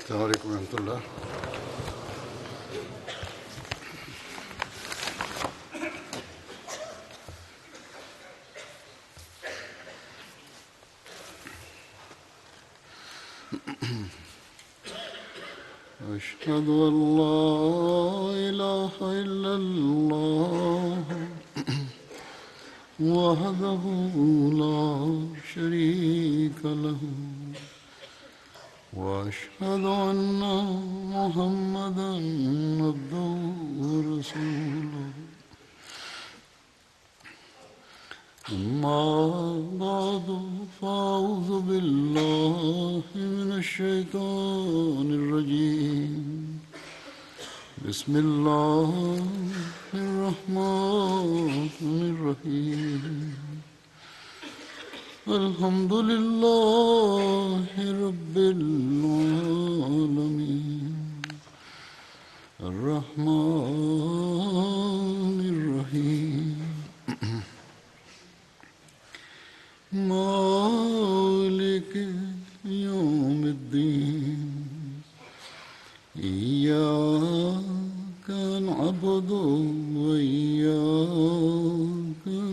السلام علیکم ورحمۃ اللہ۔ أشهد أن لا إله إلا الله وحده لا شريك له وأشهد أن محمدا عبده ورسوله أما بعد فأعوذ بالله من الشيطان الرجيم بسم الله الرحمن الرحيم الحمد لله رب العالمين الرحمن الرحيم مالك يوم الدين إياك نعبد وإياك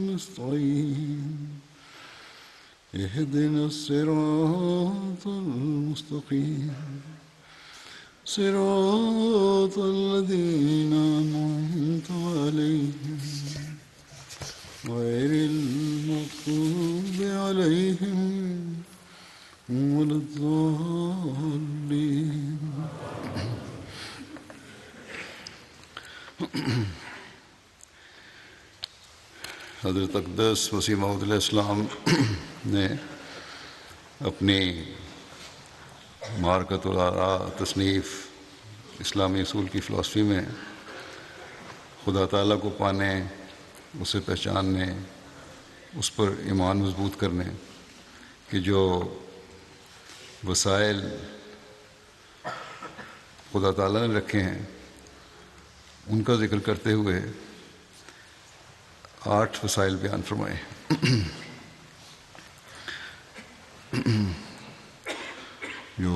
نستعين اهدنا الصراط المستقيم صراط الذين أنعمت عليهم غير المغضوب عليهم ولا الضالين۔ حضرت اقدس مسیح موعود علیہ السلام نے اپنی معرکۃ الآراء تصنیف اسلامی اصول کی فلسفی میں خدا تعالیٰ کو پانے، اسے پہچاننے، اس پر ایمان مضبوط کرنے کہ جو وسائل خدا تعالیٰ نے رکھے ہیں ان کا ذکر کرتے ہوئے 8 وسائل بیان فرمائے جو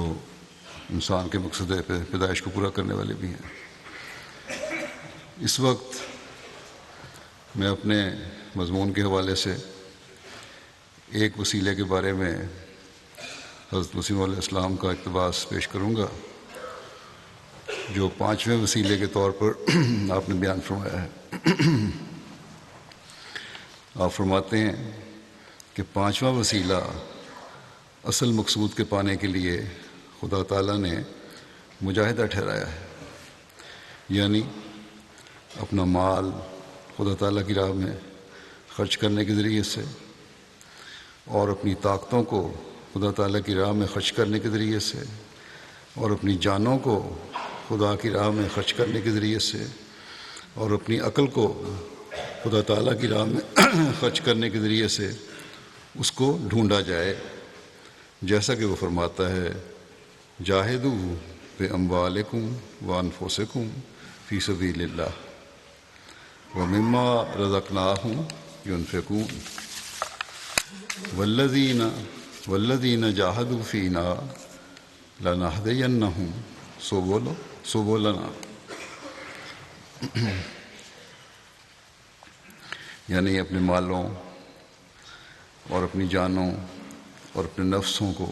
انسان کے مقصد پیدائش کو پورا کرنے والے بھی ہیں۔ اس وقت میں اپنے مضمون کے حوالے سے ایک وسیلے کے بارے میں حضرت مسیح علیہ السلام کا اقتباس پیش کروں گا جو 5ویں وسیلے کے طور پر آپ نے بیان فرمایا ہے۔ آپ فرماتے ہیں کہ 5واں وسیلہ اصل مقصود کے پانے کے لیے خدا تعالیٰ نے مجاہدہ ٹھہرایا ہے، یعنی اپنا مال خدا تعالیٰ کی راہ میں خرچ کرنے کے ذریعے سے اور اپنی طاقتوں کو خدا تعالیٰ کی راہ میں خرچ کرنے کے ذریعے سے اور اپنی جانوں کو خدا کی راہ میں خرچ کرنے کے ذریعے سے اور اپنی عقل کو خدا تعالیٰ کی راہ میں خرچ کرنے کے ذریعے سے اس کو ڈھونڈا جائے، جیسا کہ وہ فرماتا ہے جاہدوا باموالکم وانفسکم فی سبیل اللہ ومما رزقناہم ينفقون والذین جاہدوا فینا لنہدینہم سبلنا، یعنی اپنے مالوں اور اپنی جانوں اور اپنے نفسوں کو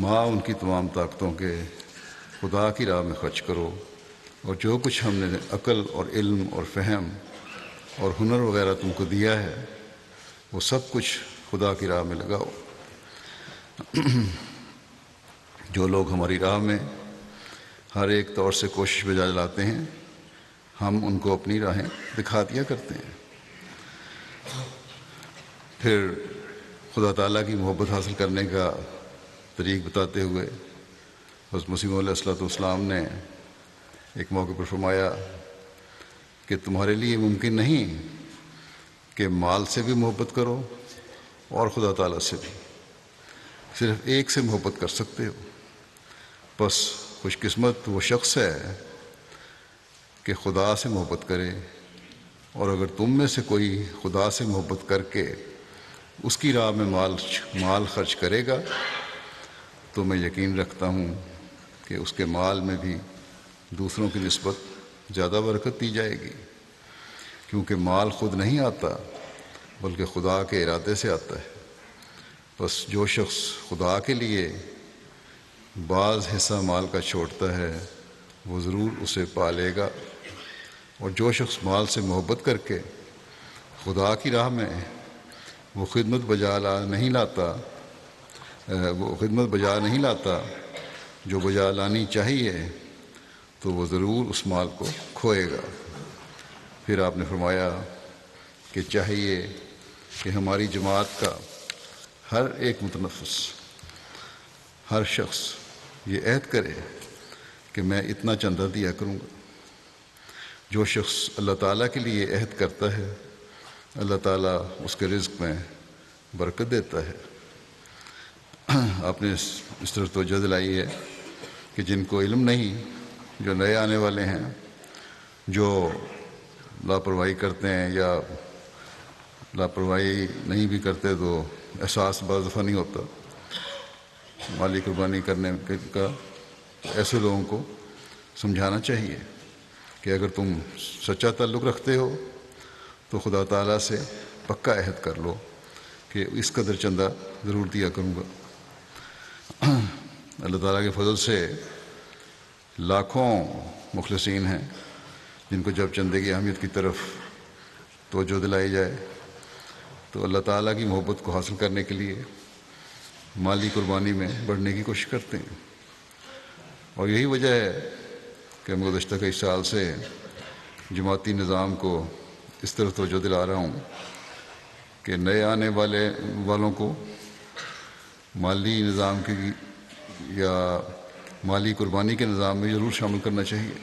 ماں ان کی تمام طاقتوں کے خدا کی راہ میں خرچ کرو، اور جو کچھ ہم نے عقل اور علم اور فہم اور ہنر وغیرہ تم کو دیا ہے وہ سب کچھ خدا کی راہ میں لگاؤ۔ جو لوگ ہماری راہ میں ہر ایک طور سے کوشش بجا لاتے ہیں ہم ان کو اپنی راہیں دکھا دیا کرتے ہیں۔ پھر خدا تعالیٰ کی محبت حاصل کرنے کا طریق بتاتے ہوئے حضرت مسیح علیہ السلام نے ایک موقع پر فرمایا کہ تمہارے لیے ممکن نہیں کہ مال سے بھی محبت کرو اور خدا تعالیٰ سے بھی، صرف ایک سے محبت کر سکتے ہو۔ بس خوش قسمت وہ شخص ہے کہ خدا سے محبت کرے، اور اگر تم میں سے کوئی خدا سے محبت کر کے اس کی راہ میں مال خرچ کرے گا تو میں یقین رکھتا ہوں کہ اس کے مال میں بھی دوسروں کی نسبت زیادہ برکت دی جائے گی، کیونکہ مال خود نہیں آتا بلکہ خدا کے ارادے سے آتا ہے۔ بس جو شخص خدا کے لیے بعض حصہ مال کا چھوڑتا ہے وہ ضرور اسے پالے گا، اور جو شخص مال سے محبت کر کے خدا کی راہ میں وہ خدمت بجا نہیں لاتا جو بجا لانی چاہیے، تو وہ ضرور اس مال کو کھوئے گا۔ پھر آپ نے فرمایا کہ چاہیے کہ ہماری جماعت کا ہر ایک متنفس، ہر شخص یہ عہد کرے کہ میں اتنا چندہ دیا کروں گا۔ جو شخص اللہ تعالیٰ کے لیے عہد کرتا ہے اللہ تعالیٰ اس کے رزق میں برکت دیتا ہے۔ آپ نے اس طرف توجہ دلائی ہے کہ جن کو علم نہیں، جو نئے آنے والے ہیں، جو لاپرواہی کرتے ہیں یا لاپرواہی نہیں بھی کرتے تو احساس بعض دفعہ نہیں ہوتا مالی قربانی کرنے کا، ایسے لوگوں کو سمجھانا چاہیے کہ اگر تم سچا تعلق رکھتے ہو تو خدا تعالیٰ سے پکا عہد کر لو کہ اس قدر چندہ ضرور دیا کروں گا۔ اللہ تعالیٰ کے فضل سے لاکھوں مخلصین ہیں جن کو جب چندے کی اہمیت کی طرف توجہ دلائی جائے تو اللہ تعالیٰ کی محبت کو حاصل کرنے کے لیے مالی قربانی میں بڑھنے کی کوشش کرتے ہیں۔ اور یہی وجہ ہے کہ میں گزشتہ کئی سال سے جماعتی نظام کو اس طرح توجہ دلا رہا ہوں کہ نئے آنے والوں کو مالی نظام کی یا مالی قربانی کے نظام میں ضرور شامل کرنا چاہیے۔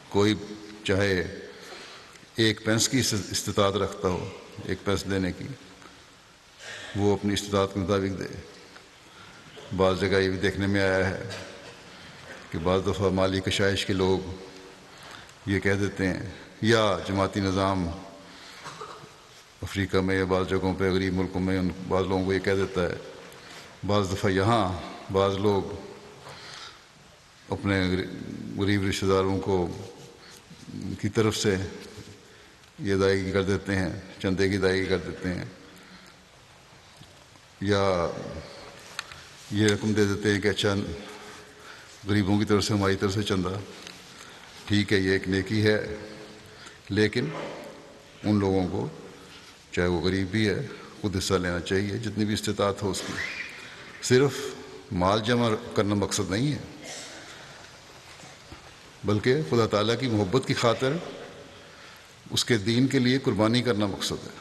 کوئی چاہے ایک پینس کی استطاعت رکھتا ہو، ایک پینس دینے کی، وہ اپنی استطاعت کے مطابق دے۔ بعض جگہ یہ بھی دیکھنے میں آیا ہے کہ بعض دفعہ مالی کشائش کے لوگ یہ کہہ دیتے ہیں، یا جماعتی نظام افریقہ میں یا بعض جگہوں پہ غریب ملکوں میں بعض لوگوں کو یہ کہہ دیتا ہے، بعض دفعہ یہاں بعض لوگ اپنے غریب رشتہ داروں کو کی طرف سے یہ ادائیگی کر دیتے ہیں، چندے کی ادائیگی کر دیتے ہیں، یا یہ رقم دے دیتے ہیں کہ اچھا غریبوں کی طرف سے ہماری طرف سے چندہ، ٹھیک ہے یہ ایک نیکی ہے، لیکن ان لوگوں کو چاہے وہ غریب بھی ہے خود حصہ لینا چاہیے جتنی بھی استطاعت ہو اس کی۔ صرف مال جمع کرنا مقصد نہیں ہے بلکہ خدا تعالیٰ کی محبت کی خاطر اس کے دین کے لیے قربانی کرنا مقصد ہے۔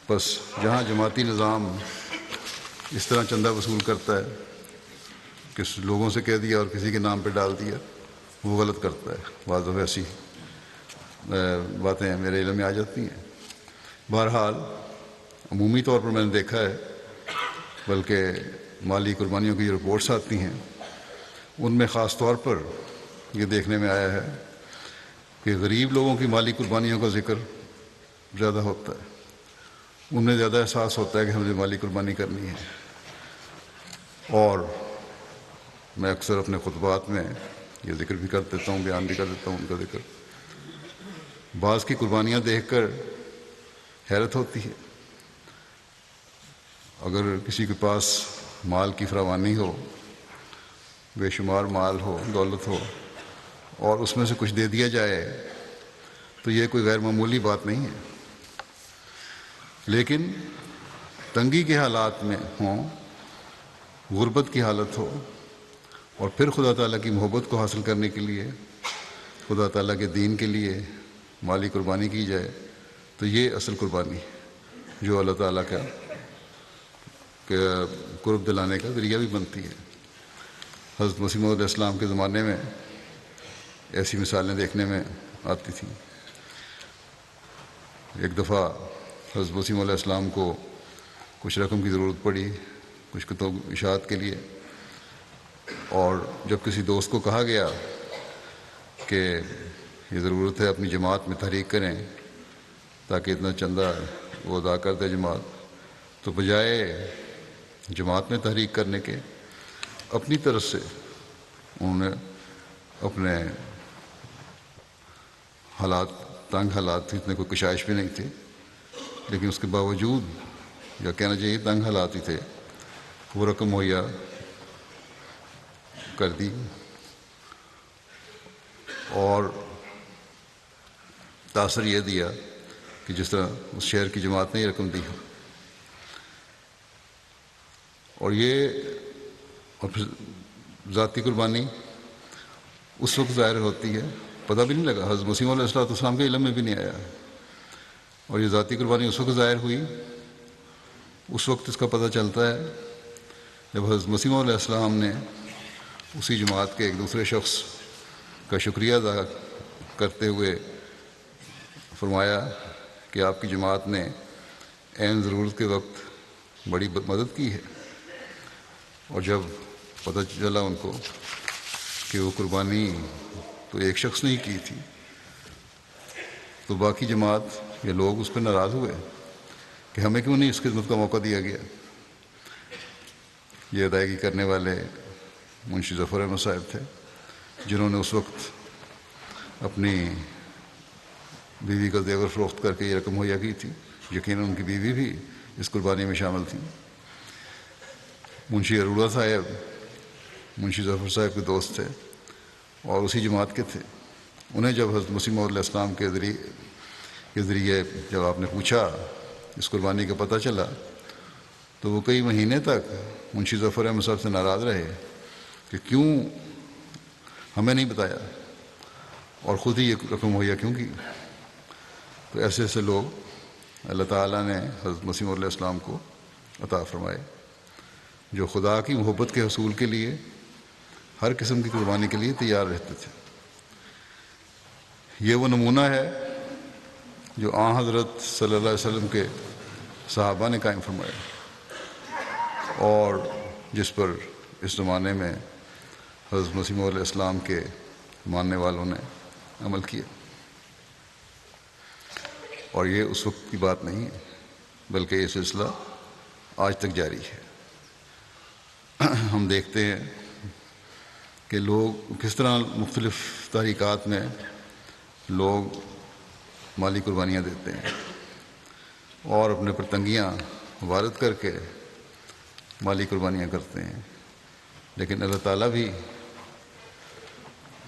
بس جہاں جماعتی نظام اس طرح چندہ وصول کرتا ہے کہ لوگوں سے کہہ دیا اور کسی کے نام پہ ڈال دیا، وہ غلط کرتا ہے۔ بعض دفعہ ایسی باتیں میرے علم میں آ جاتی ہیں۔ بہرحال عمومی طور پر میں نے دیکھا ہے، بلکہ مالی قربانیوں کی جو رپورٹس آتی ہیں ان میں خاص طور پر یہ دیکھنے میں آیا ہے کہ غریب لوگوں کی مالی قربانیوں کا ذکر زیادہ ہوتا ہے، ان میں زیادہ احساس ہوتا ہے کہ ہمیں مالی قربانی کرنی ہے۔ اور میں اکثر اپنے خطبات میں یہ ذکر بھی کر دیتا ہوں، بیان بھی کر دیتا ہوں ان کا ذکر۔ بعض کی قربانیاں دیکھ کر حیرت ہوتی ہے۔ اگر کسی کے پاس مال کی فراوانی ہو، بے شمار مال ہو، دولت ہو، اور اس میں سے کچھ دے دیا جائے تو یہ کوئی غیر معمولی بات نہیں ہے، لیکن تنگی کے حالات میں ہوں، غربت کی حالت ہو، اور پھر خدا تعالیٰ کی محبت کو حاصل کرنے کے لیے، خدا تعالیٰ کے دین کے لیے مالی قربانی کی جائے تو یہ اصل قربانی جو اللہ تعالیٰ کا قرب دلانے کا ذریعہ بھی بنتی ہے۔ حضرت مسیح موعود علیہ السلام کے زمانے میں ایسی مثالیں دیکھنے میں آتی تھیں۔ ایک دفعہ حضرت مسیح موعود علیہ السلام کو کچھ رقم کی ضرورت پڑی کچھ کتب اشاعت کے لیے، اور جب کسی دوست کو کہا گیا کہ یہ ضرورت ہے اپنی جماعت میں تحریک کریں تاکہ اتنا چندہ وہ ادا کر دے جماعت، تو بجائے جماعت میں تحریک کرنے کے اپنی طرف سے انہوں نے اپنے حالات، تنگ حالات تھے، اتنے کوئی کشائش بھی نہیں تھی، لیکن اس کے باوجود، یا کہنا چاہیے تنگ حالات ہی تھے، وہ رقم مہیا کر دی اور تاثر یہ دیا کہ جس طرح اس شہر کی جماعت نے یہ رقم دی ہو. اور پھر ذاتی قربانی اس وقت ظاہر ہوتی ہے، پتہ بھی نہیں لگا، حضرت مسیح علیہ السلام کے علم میں بھی نہیں آیا. اور یہ ذاتی قربانی اس وقت ظاہر ہوئی، اس وقت اس کا پتہ چلتا ہے جب حضرت مسیح علیہ السلام نے اسی جماعت کے ایک دوسرے شخص کا شکریہ ادا کرتے ہوئے فرمایا کہ آپ کی جماعت نے عین ضرورت کے وقت بڑی مدد کی ہے. اور جب پتہ چلا ان کو کہ وہ قربانی تو ایک شخص نے ہی کی تھی، تو باقی جماعت، یہ لوگ اس پہ ناراض ہوئے کہ ہمیں کیوں نہیں اس خدمت کا موقع دیا گیا. یہ ادائیگی کرنے والے منشی ظفر احمد صاحب تھے، جنہوں نے اس وقت اپنی بیوی کا زیور فروخت کر کے یہ رقم مہیا کی تھی. یقیناً ان کی بیوی بھی اس قربانی میں شامل تھی. منشی اروڑا صاحب منشی ظفر صاحب کے دوست تھے اور اسی جماعت کے تھے. انہیں جب حضرت مسیح موعود علیہ السلام کے ذریعے جب آپ نے پوچھا، اس قربانی کا پتہ چلا، تو وہ کئی مہینے تک منشی ظفر احمد صاحب سے ناراض رہے کہ کیوں ہمیں نہیں بتایا اور خود ہی یہ رقم مہیا کیوں کی. تو ایسے ایسے لوگ اللہ تعالیٰ نے حضرت مسیح علیہ السلام کو عطا فرمائے، جو خدا کی محبت کے حصول کے لیے ہر قسم کی قربانی کے لیے تیار رہتے تھے. یہ وہ نمونہ ہے جو آن حضرت صلی اللہ علیہ وسلم کے صحابہ نے قائم فرمایا اور جس پر اس زمانے میں حضرت مسیح علیہ السلام کے ماننے والوں نے عمل کیا. اور یہ اس وقت کی بات نہیں ہے، بلکہ یہ سلسلہ آج تک جاری ہے. ہم دیکھتے ہیں کہ لوگ کس طرح مختلف تحریکات میں لوگ مالی قربانیاں دیتے ہیں اور اپنے پر تنگیاں وارد کر کے مالی قربانیاں کرتے ہیں. لیکن اللہ تعالیٰ بھی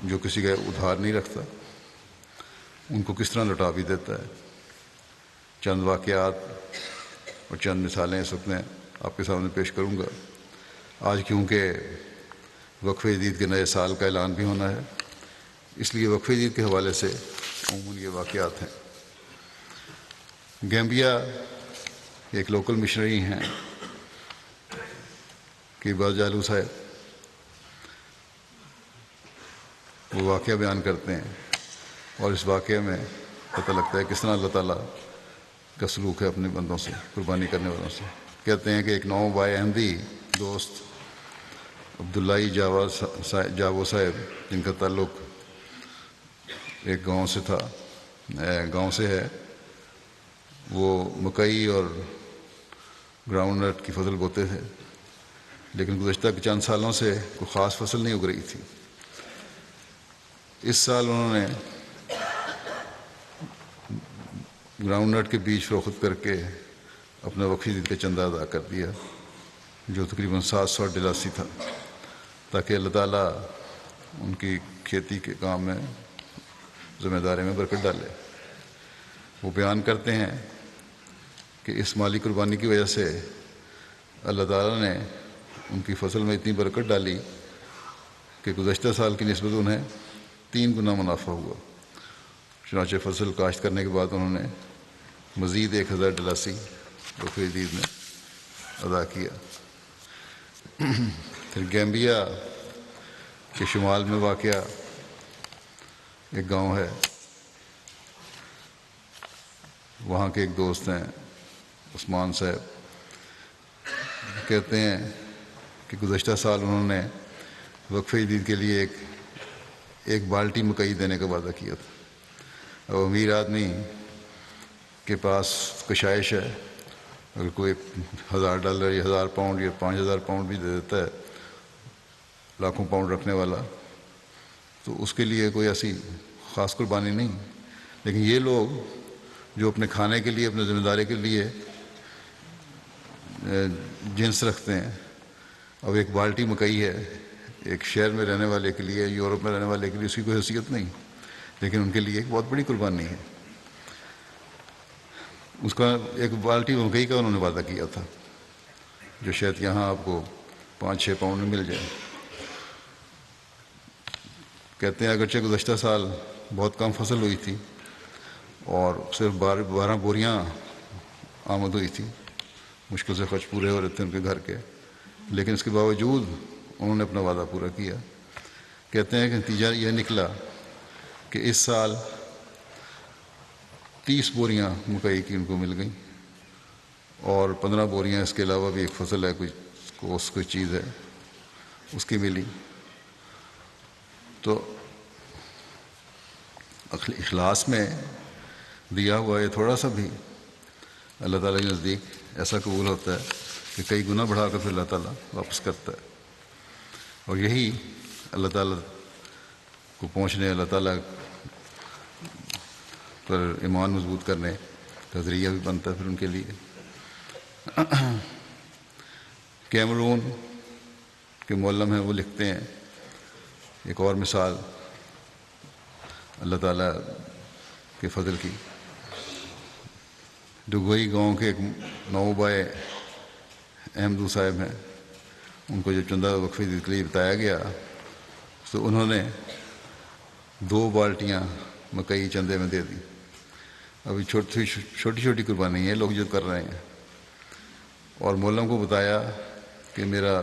جو کسی کا ادھار نہیں رکھتا، ان کو کس طرح لوٹا بھی دیتا ہے. چند واقعات اور چند مثالیں اس وقت میں آپ کے سامنے پیش کروں گا. آج کیونکہ وقفہ عید کے نئے سال کا اعلان بھی ہونا ہے، اس لیے وقفہ عید کے حوالے سے عموماً یہ واقعات ہیں. گیمبیا ایک لوکل مشنری ہیں کہ جالو صاحب، وہ واقعہ بیان کرتے ہیں اور اس واقعے میں پتہ لگتا ہے کس طرح اللہ تعالیٰ کا سلوک ہے اپنے بندوں سے، قربانی کرنے والوں سے. کہتے ہیں کہ ایک نو بائے احمدی دوست عبداللہ جاوو صاحب، جن کا تعلق ایک گاؤں سے ہے، وہ مکئی اور گراؤنڈ نٹ کی فصل بوتے تھے، لیکن گزشتہ چند سالوں سے کوئی خاص فصل نہیں اگ رہی تھی. اس سال انہوں نے گراؤنڈ نٹ کے بیج فروخت کر کے اپنا وقفی عید کا چندہ ادا کر دیا، جو تقریباً 788 تھا، تاکہ اللہ تعالیٰ ان کی کھیتی کے کام میں ذمہ داری میں برکت ڈالے. وہ بیان کرتے ہیں کہ اس مالی قربانی کی وجہ سے اللہ تعالیٰ نے ان کی فصل میں اتنی برکت ڈالی کہ گزشتہ سال کی نسبت انہیں 3 گنا منافع ہوا. چنانچہ فصل کاشت کرنے کے بعد انہوں نے مزید 1088 وقفہ عید میں ادا کیا. پھر گیمبیا کے شمال میں واقع ایک گاؤں ہے، وہاں کے ایک دوست ہیں عثمان صاحب. کہتے ہیں کہ گزشتہ سال انہوں نے وقفہ عید کے لیے ایک بالٹی مکئی دینے کا وعدہ کیا تھا. اب امیر آدمی کے پاس کشائش ہے اگر کوئی $1000 یا £1000 یا £5000 بھی دے دیتا ہے لاکھوں پاؤنڈ رکھنے والا، تو اس کے لیے کوئی ایسی خاص قربانی نہیں. لیکن یہ لوگ جو اپنے کھانے کے لیے، اپنے ذمہ داری کے لیے جنس رکھتے ہیں، اب ایک بالٹی مکئی ہے، ایک شہر میں رہنے والے کے لیے، یورپ میں رہنے والے کے لیے اس کی کوئی حیثیت نہیں، لیکن ان کے لیے ایک بہت بڑی قربانی ہے. اس کا ایک بالٹی مکئی کا انہوں نے وعدہ کیا تھا، جو شاید یہاں آپ کو 5-6 پاؤنڈ میں مل جائے. کہتے ہیں اگرچہ گزشتہ سال بہت کم فصل ہوئی تھی اور صرف 12 بوریاں آمد ہوئی تھی، مشکل سے خرچ پورے ہو رہے تھے ان کے گھر کے، لیکن اس کے باوجود انہوں نے اپنا وعدہ پورا کیا. کہتے ہیں کہ نتیجہ یہ نکلا کہ اس سال 30 بوریاں مکئی کی ان کو مل گئیں، اور 15 بوریاں اس کے علاوہ بھی ایک فصل ہے، کوئی چیز ہے اس کی ملی. تو اخلاص میں دیا ہوا یہ تھوڑا سا بھی اللہ تعالیٰ کے نزدیک ایسا قبول ہوتا ہے کہ کئی گنا بڑھا کر پھر اللہ تعالیٰ واپس کرتا ہے. اور یہی اللہ تعالیٰ کو پہنچنے، اللہ تعالیٰ پر ایمان مضبوط کرنے کا ذریعہ بھی بنتا ہے پھر ان کے لیے. کیمرون کے معلم ہیں، وہ لکھتے ہیں ایک اور مثال اللہ تعالیٰ کے فضل کی. ڈگوئی گاؤں کے ایک نوبائے احمدو صاحب ہیں، ان کو جب چندہ وقفے کے لیے بتایا گیا تو انہوں نے 2 بالٹیاں مکئی چندے میں دے دی. ابھی چھوٹی چھوٹی قربانی ہے لوگ جو کر رہے ہیں. اور مولم کو بتایا کہ میرا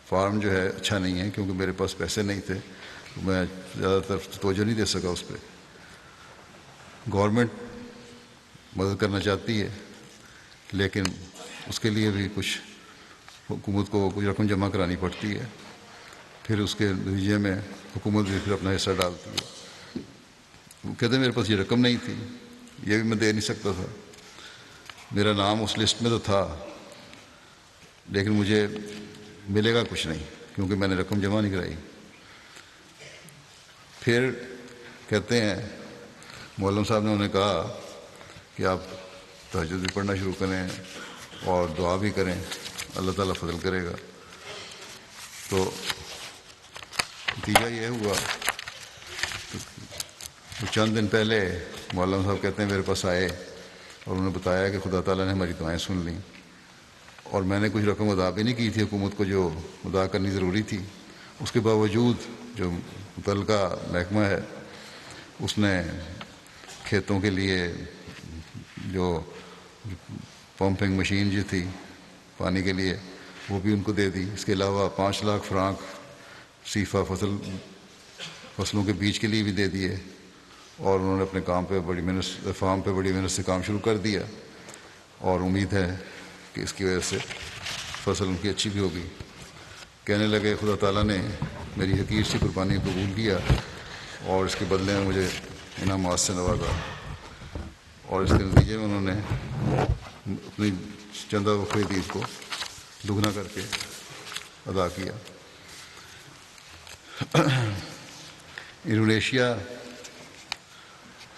فارم جو ہے اچھا نہیں ہے، کیونکہ میرے پاس پیسے نہیں تھے، میں زیادہ تر توجہ نہیں دے سکا اس پہ. گورنمنٹ مدد کرنا چاہتی ہے، لیکن اس کے لیے بھی کچھ حکومت کو کچھ رقم جمع کرانی پڑتی ہے، پھر اس کے نتیجے میں حکومت بھی پھر اپنا حصہ ڈالتی ہے. وہ کہتے ہیں میرے پاس یہ رقم نہیں تھی، یہ بھی میں دے نہیں سکتا تھا، میرا نام اس لسٹ میں تو تھا لیکن مجھے ملے گا کچھ نہیں کیونکہ میں نے رقم جمع نہیں کرائی. پھر کہتے ہیں مولم صاحب نے انہیں کہا کہ آپ تہجد بھی پڑھنا شروع کریں اور دعا بھی کریں، اللہ تعالیٰ فضل کرے گا. تو نتیجہ یہ ہوا کہ چند دن پہلے مولم صاحب کہتے ہیں میرے پاس آئے اور انہوں نے بتایا کہ خدا تعالیٰ نے ہماری دعائیں سن لیں، اور میں نے کچھ رقم ادا بھی نہیں کی تھی حکومت کو جو ادا کرنی ضروری تھی. اس کے باوجود جو متعلقہ محکمہ ہے اس نے کھیتوں کے لیے جو پمپنگ مشین جو تھی پانی کے لیے وہ بھی ان کو دے دی. اس کے علاوہ 5 لاکھ فرانک صیفہ فصلوں کے بیج کے لیے بھی دے دیے، اور انہوں نے اپنے کام پہ فارم پہ بڑی محنت سے کام شروع کر دیا، اور امید ہے کہ اس کی وجہ سے فصل ان کی اچھی بھی ہوگی. کہنے لگے خدا تعالیٰ نے میری حقیر سی قربانی قبول کیا اور اس کے بدلے میں مجھے انعامات سے نوازا، اور اس کے نتیجے میں انہوں نے اپنی چندہ وقفے عید کو دگنا کر کے ادا کیا. انڈونیشیا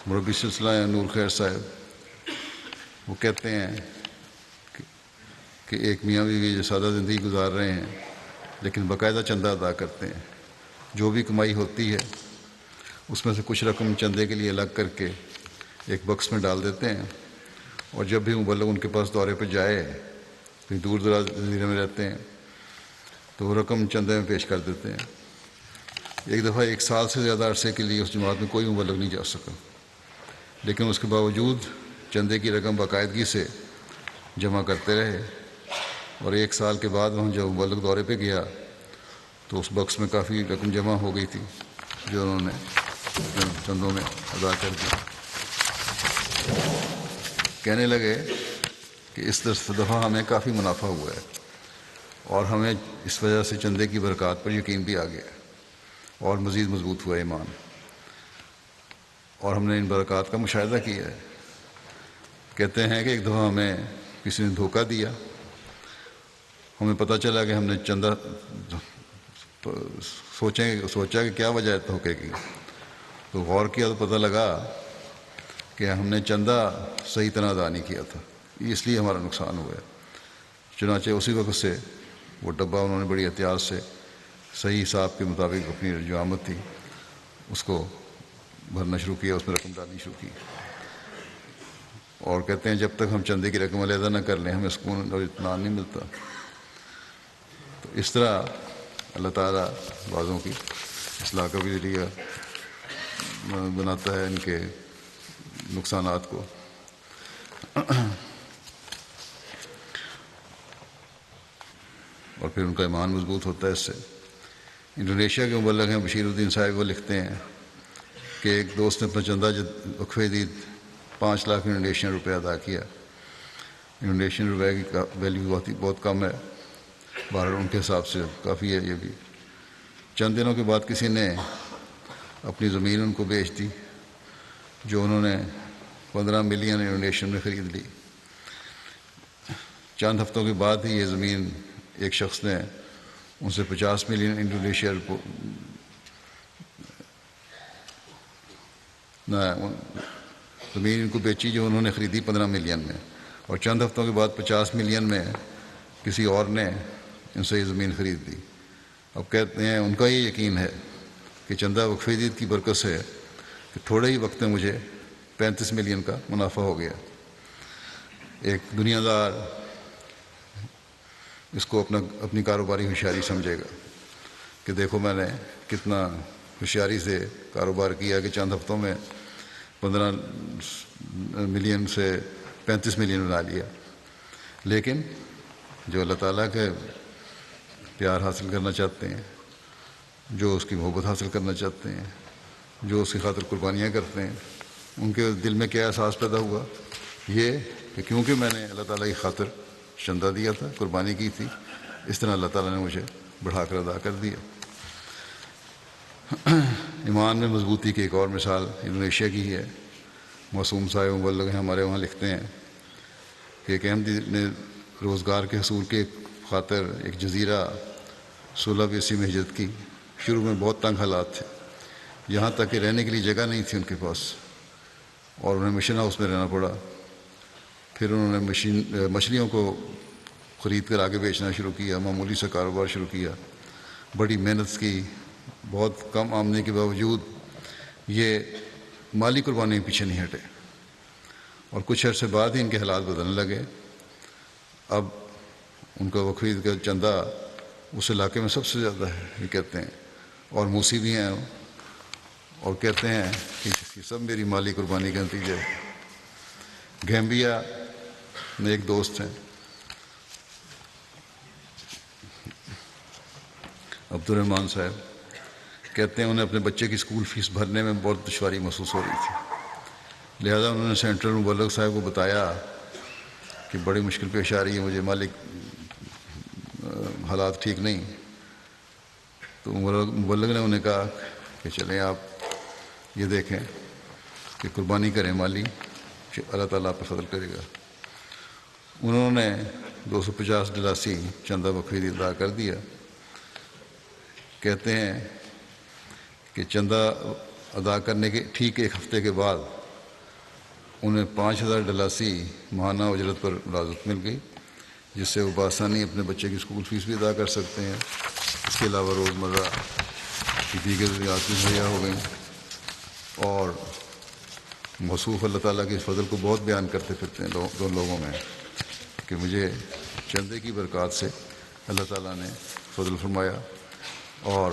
مربی سلسلہ نور خیر صاحب وہ کہتے ہیں کہ ایک میاں بیوی جو سادہ زندگی گزار رہے ہیں لیکن باقاعدہ چندہ ادا کرتے ہیں. جو بھی کمائی ہوتی ہے اس میں سے کچھ رقم چندے کے لیے الگ کر کے ایک بکس میں ڈال دیتے ہیں، اور جب بھی مبلغ ان کے پاس دورے پہ جائے، کہیں دور دراز جزیرے میں رہتے ہیں، تو وہ رقم چندے میں پیش کر دیتے ہیں. ایک دفعہ 1 سال سے زیادہ عرصے کے لیے اس جماعت میں کوئی مبلغ نہیں جا سکا، لیکن اس کے باوجود چندے کی رقم باقاعدگی سے جمع کرتے رہے، اور 1 سال کے بعد وہاں جب مبلغ دورے پہ گیا تو اس بکس میں کافی رقم جمع ہو گئی تھی جو انہوں نے چندوں میں ادا کر دی. کہنے لگے کہ اس دفعہ ہمیں کافی منافع ہوا ہے، اور ہمیں اس وجہ سے چندے کی برکات پر یقین بھی آ گیا اور مزید مضبوط ہوا ایمان، اور ہم نے ان برکات کا مشاہدہ کیا ہے. کہتے ہیں کہ ایک دفعہ ہمیں کسی نے دھوکہ دیا. ہمیں پتہ چلا کہ ہم نے چندہ سوچا کہ کیا وجہ ہے دھوکے کی. تو غور کیا تو پتہ لگا کہ ہم نے چندہ صحیح طرح ادا نہیں کیا تھا، اس لیے ہمارا نقصان ہوا ہے. چنانچہ اسی وقت سے وہ ڈبہ انہوں نے بڑی احتیاط سے صحیح حساب کے مطابق اپنی جو آمد تھی اس کو بھرنا شروع کیا، اس میں رقم ڈالنی شروع کی. اور کہتے ہیں جب تک ہم چندے کی رقم علیحدہ نہ کر لیں ہمیں سکون اور اطمینان نہیں ملتا. تو اس طرح اللہ تعالیٰ بعضوں کی اصلاح کا بھی ذریعہ بناتا ہے ان کے نقصانات کو. اور پھر ان کا ایمان مضبوط ہوتا ہے اس سے. انڈونیشیا کے مبلغ ہیں بشیر الدین صاحب، وہ لکھتے ہیں کہ ایک دوست نے اپنا چندہ وقفے دید 5 لاکھ انڈونیشین روپے ادا کیا. انڈونیشین روپے کی ویلیو بہت کم ہے، بہرحال ان کے حساب سے کافی ہے یہ بھی. چند دنوں کے بعد کسی نے اپنی زمین ان کو بیچ دی جو انہوں نے 15 ملین انڈونیشین میں خرید لی. چند ہفتوں کے بعد ہی یہ زمین ایک شخص نے ان سے 50 ملین انڈونیشیا زمین ان کو بیچی جو انہوں نے خریدی 15 ملین میں. اور چند ہفتوں کے بعد 50 ملین میں کسی اور نے ان سے یہ زمین خرید دی. اب کہتے ہیں ان کا یہ یقین ہے کہ چندہ وقف دید کی برکت سے کہ تھوڑے ہی وقت میں مجھے 35 ملین کا منافع ہو گیا. ایک دنیا دار اس کو اپنی کاروباری ہوشیاری سمجھے گا کہ دیکھو میں نے کتنا ہوشیاری سے کاروبار کیا کہ چند ہفتوں میں 15 ملین سے 35 ملین بنا لیا. لیکن جو اللہ تعالیٰ کے پیار حاصل کرنا چاہتے ہیں، جو اس کی محبت حاصل کرنا چاہتے ہیں، جو اس کی خاطر قربانیاں کرتے ہیں، ان کے دل میں کیا احساس پیدا ہوا؟ یہ کہ کیونکہ میں نے اللہ تعالیٰ کی خاطر چندہ دیا تھا، قربانی کی تھی، اس طرح اللہ تعالیٰ نے مجھے بڑھا کر ادا کر دیا. ایمان میں مضبوطی کی ایک اور مثال انڈونیشیا کی ہے. معصوم صاحب مبلغ ہیں ہمارے وہاں، لکھتے ہیں کہ ایک احمدی نے روزگار کے حصول کے خاطر ایک جزیرہ 16 عیسوی میں ہجرت کی. شروع میں بہت تنگ حالات تھے، یہاں تک کہ رہنے کے لیے جگہ نہیں تھی ان کے پاس اور انہیں مشن ہاؤس میں رہنا پڑا. پھر انہوں نے مچھلیوں کو خرید کر آگے بیچنا شروع کیا، معمولی سے کاروبار شروع کیا، بڑی محنت کی. بہت کم آمدنی کے باوجود یہ مالی قربانی پیچھے نہیں ہٹے اور کچھ عرصے بعد ہی ان کے حالات بدلنے لگے. اب ان کا وقف کا چندہ اس علاقے میں سب سے زیادہ ہے یہ کہتے ہیں، اور موسی بھی ہیں اور کہتے ہیں کہ یہ سب میری مالی قربانی کا نتیجہ ہے. گیمبیا میں ایک دوست ہیں عبدالرحمٰن صاحب، کہتے ہیں انہیں اپنے بچے کی اسکول فیس بھرنے میں بہت دشواری محسوس ہو رہی تھی، لہذا انہوں نے سینٹرل مبلغ صاحب کو بتایا کہ بڑی مشکل پیش آ رہی ہے مجھے، مالک حالات ٹھیک نہیں. تو مبلغ نے انہیں کہا کہ چلیں آپ یہ دیکھیں کہ قربانی کریں مالی، اللہ تعالیٰ آپ پہ فضل کرے گا. انہوں نے $250 چندہ وقفی ادا کر دیا. کہتے ہیں کہ چندہ ادا کرنے کے ٹھیک ایک ہفتے کے بعد انہیں $5000 ماہانہ اجرت پر ملازمت مل گئی، جس سے وہ بآسانی اپنے بچے کی اسکول فیس بھی ادا کر سکتے ہیں. اس کے علاوہ روزمرہ کی دیگر ضروریات بھی مہیا ہو گئیں. اور موصوف اللہ تعالیٰ کے فضل کو بہت بیان کرتے پھرتے ہیں دونوں لوگوں میں کہ مجھے چندے کی برکات سے اللہ تعالیٰ نے فضل فرمایا اور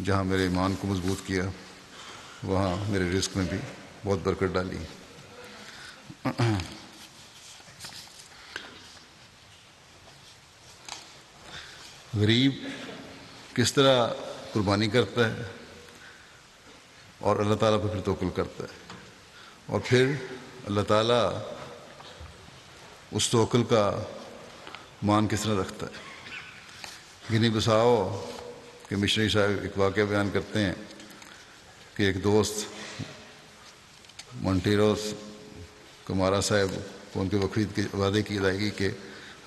جہاں میرے ایمان کو مضبوط کیا وہاں میرے رزق میں بھی بہت برکت ڈالی. غریب کس طرح قربانی کرتا ہے اور اللہ تعالیٰ پہ پھر توکل کرتا ہے، اور پھر اللہ تعالیٰ اس توکل کا مان کس طرح رکھتا ہے. گنی بساؤ کہ مشنری صاحب ایک واقعہ بیان کرتے ہیں کہ ایک دوست مونٹیروس کمارا صاحب کو ان کے وقفید کے وعدے کی ادائیگی کے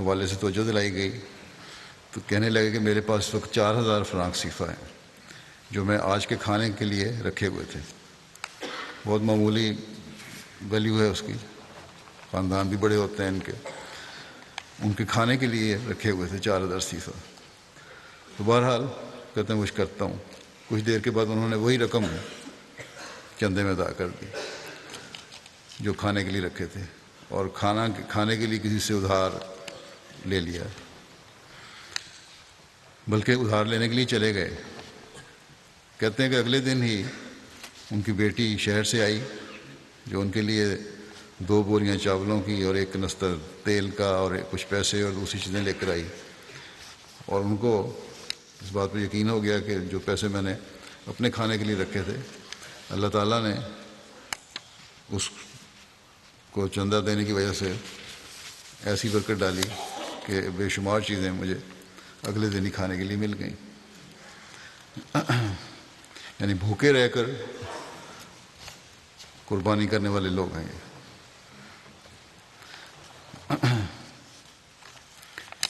حوالے سے توجہ دلائی گئی تو کہنے لگے کہ میرے پاس اس وقت 4000 فرانک صیفہ ہیں جو میں آج کے کھانے کے لیے رکھے ہوئے تھے. بہت معمولی ویلیو ہے اس کی، خاندان بھی بڑے ہوتے ہیں ان کے کھانے کے لیے رکھے ہوئے تھے 4000 صیفہ. تو بہرحال کہتے ہیں وہ کرتا ہوں. کچھ دیر کے بعد انہوں نے وہی رقم چندے میں ادا کر دی جو کھانے کے لیے رکھے تھے، اور کھانے کے لیے کسی سے ادھار لے لیا، بلکہ ادھار لینے کے لیے چلے گئے. کہتے ہیں کہ اگلے دن ہی ان کی بیٹی شہر سے آئی جو ان کے لیے 2 بوریاں چاولوں کی اور 1 کنستر تیل کا اور کچھ پیسے اور دوسری چیزیں لے کر آئی، اور ان کو اس بات پہ یقین ہو گیا کہ جو پیسے میں نے اپنے کھانے کے لیے رکھے تھے اللہ تعالیٰ نے اس کو چندہ دینے کی وجہ سے ایسی برکت ڈالی کہ بے شمار چیزیں مجھے اگلے دن ہی کھانے کے لیے مل گئیں. یعنی بھوکے رہ کر قربانی کرنے والے لوگ ہیں یہ.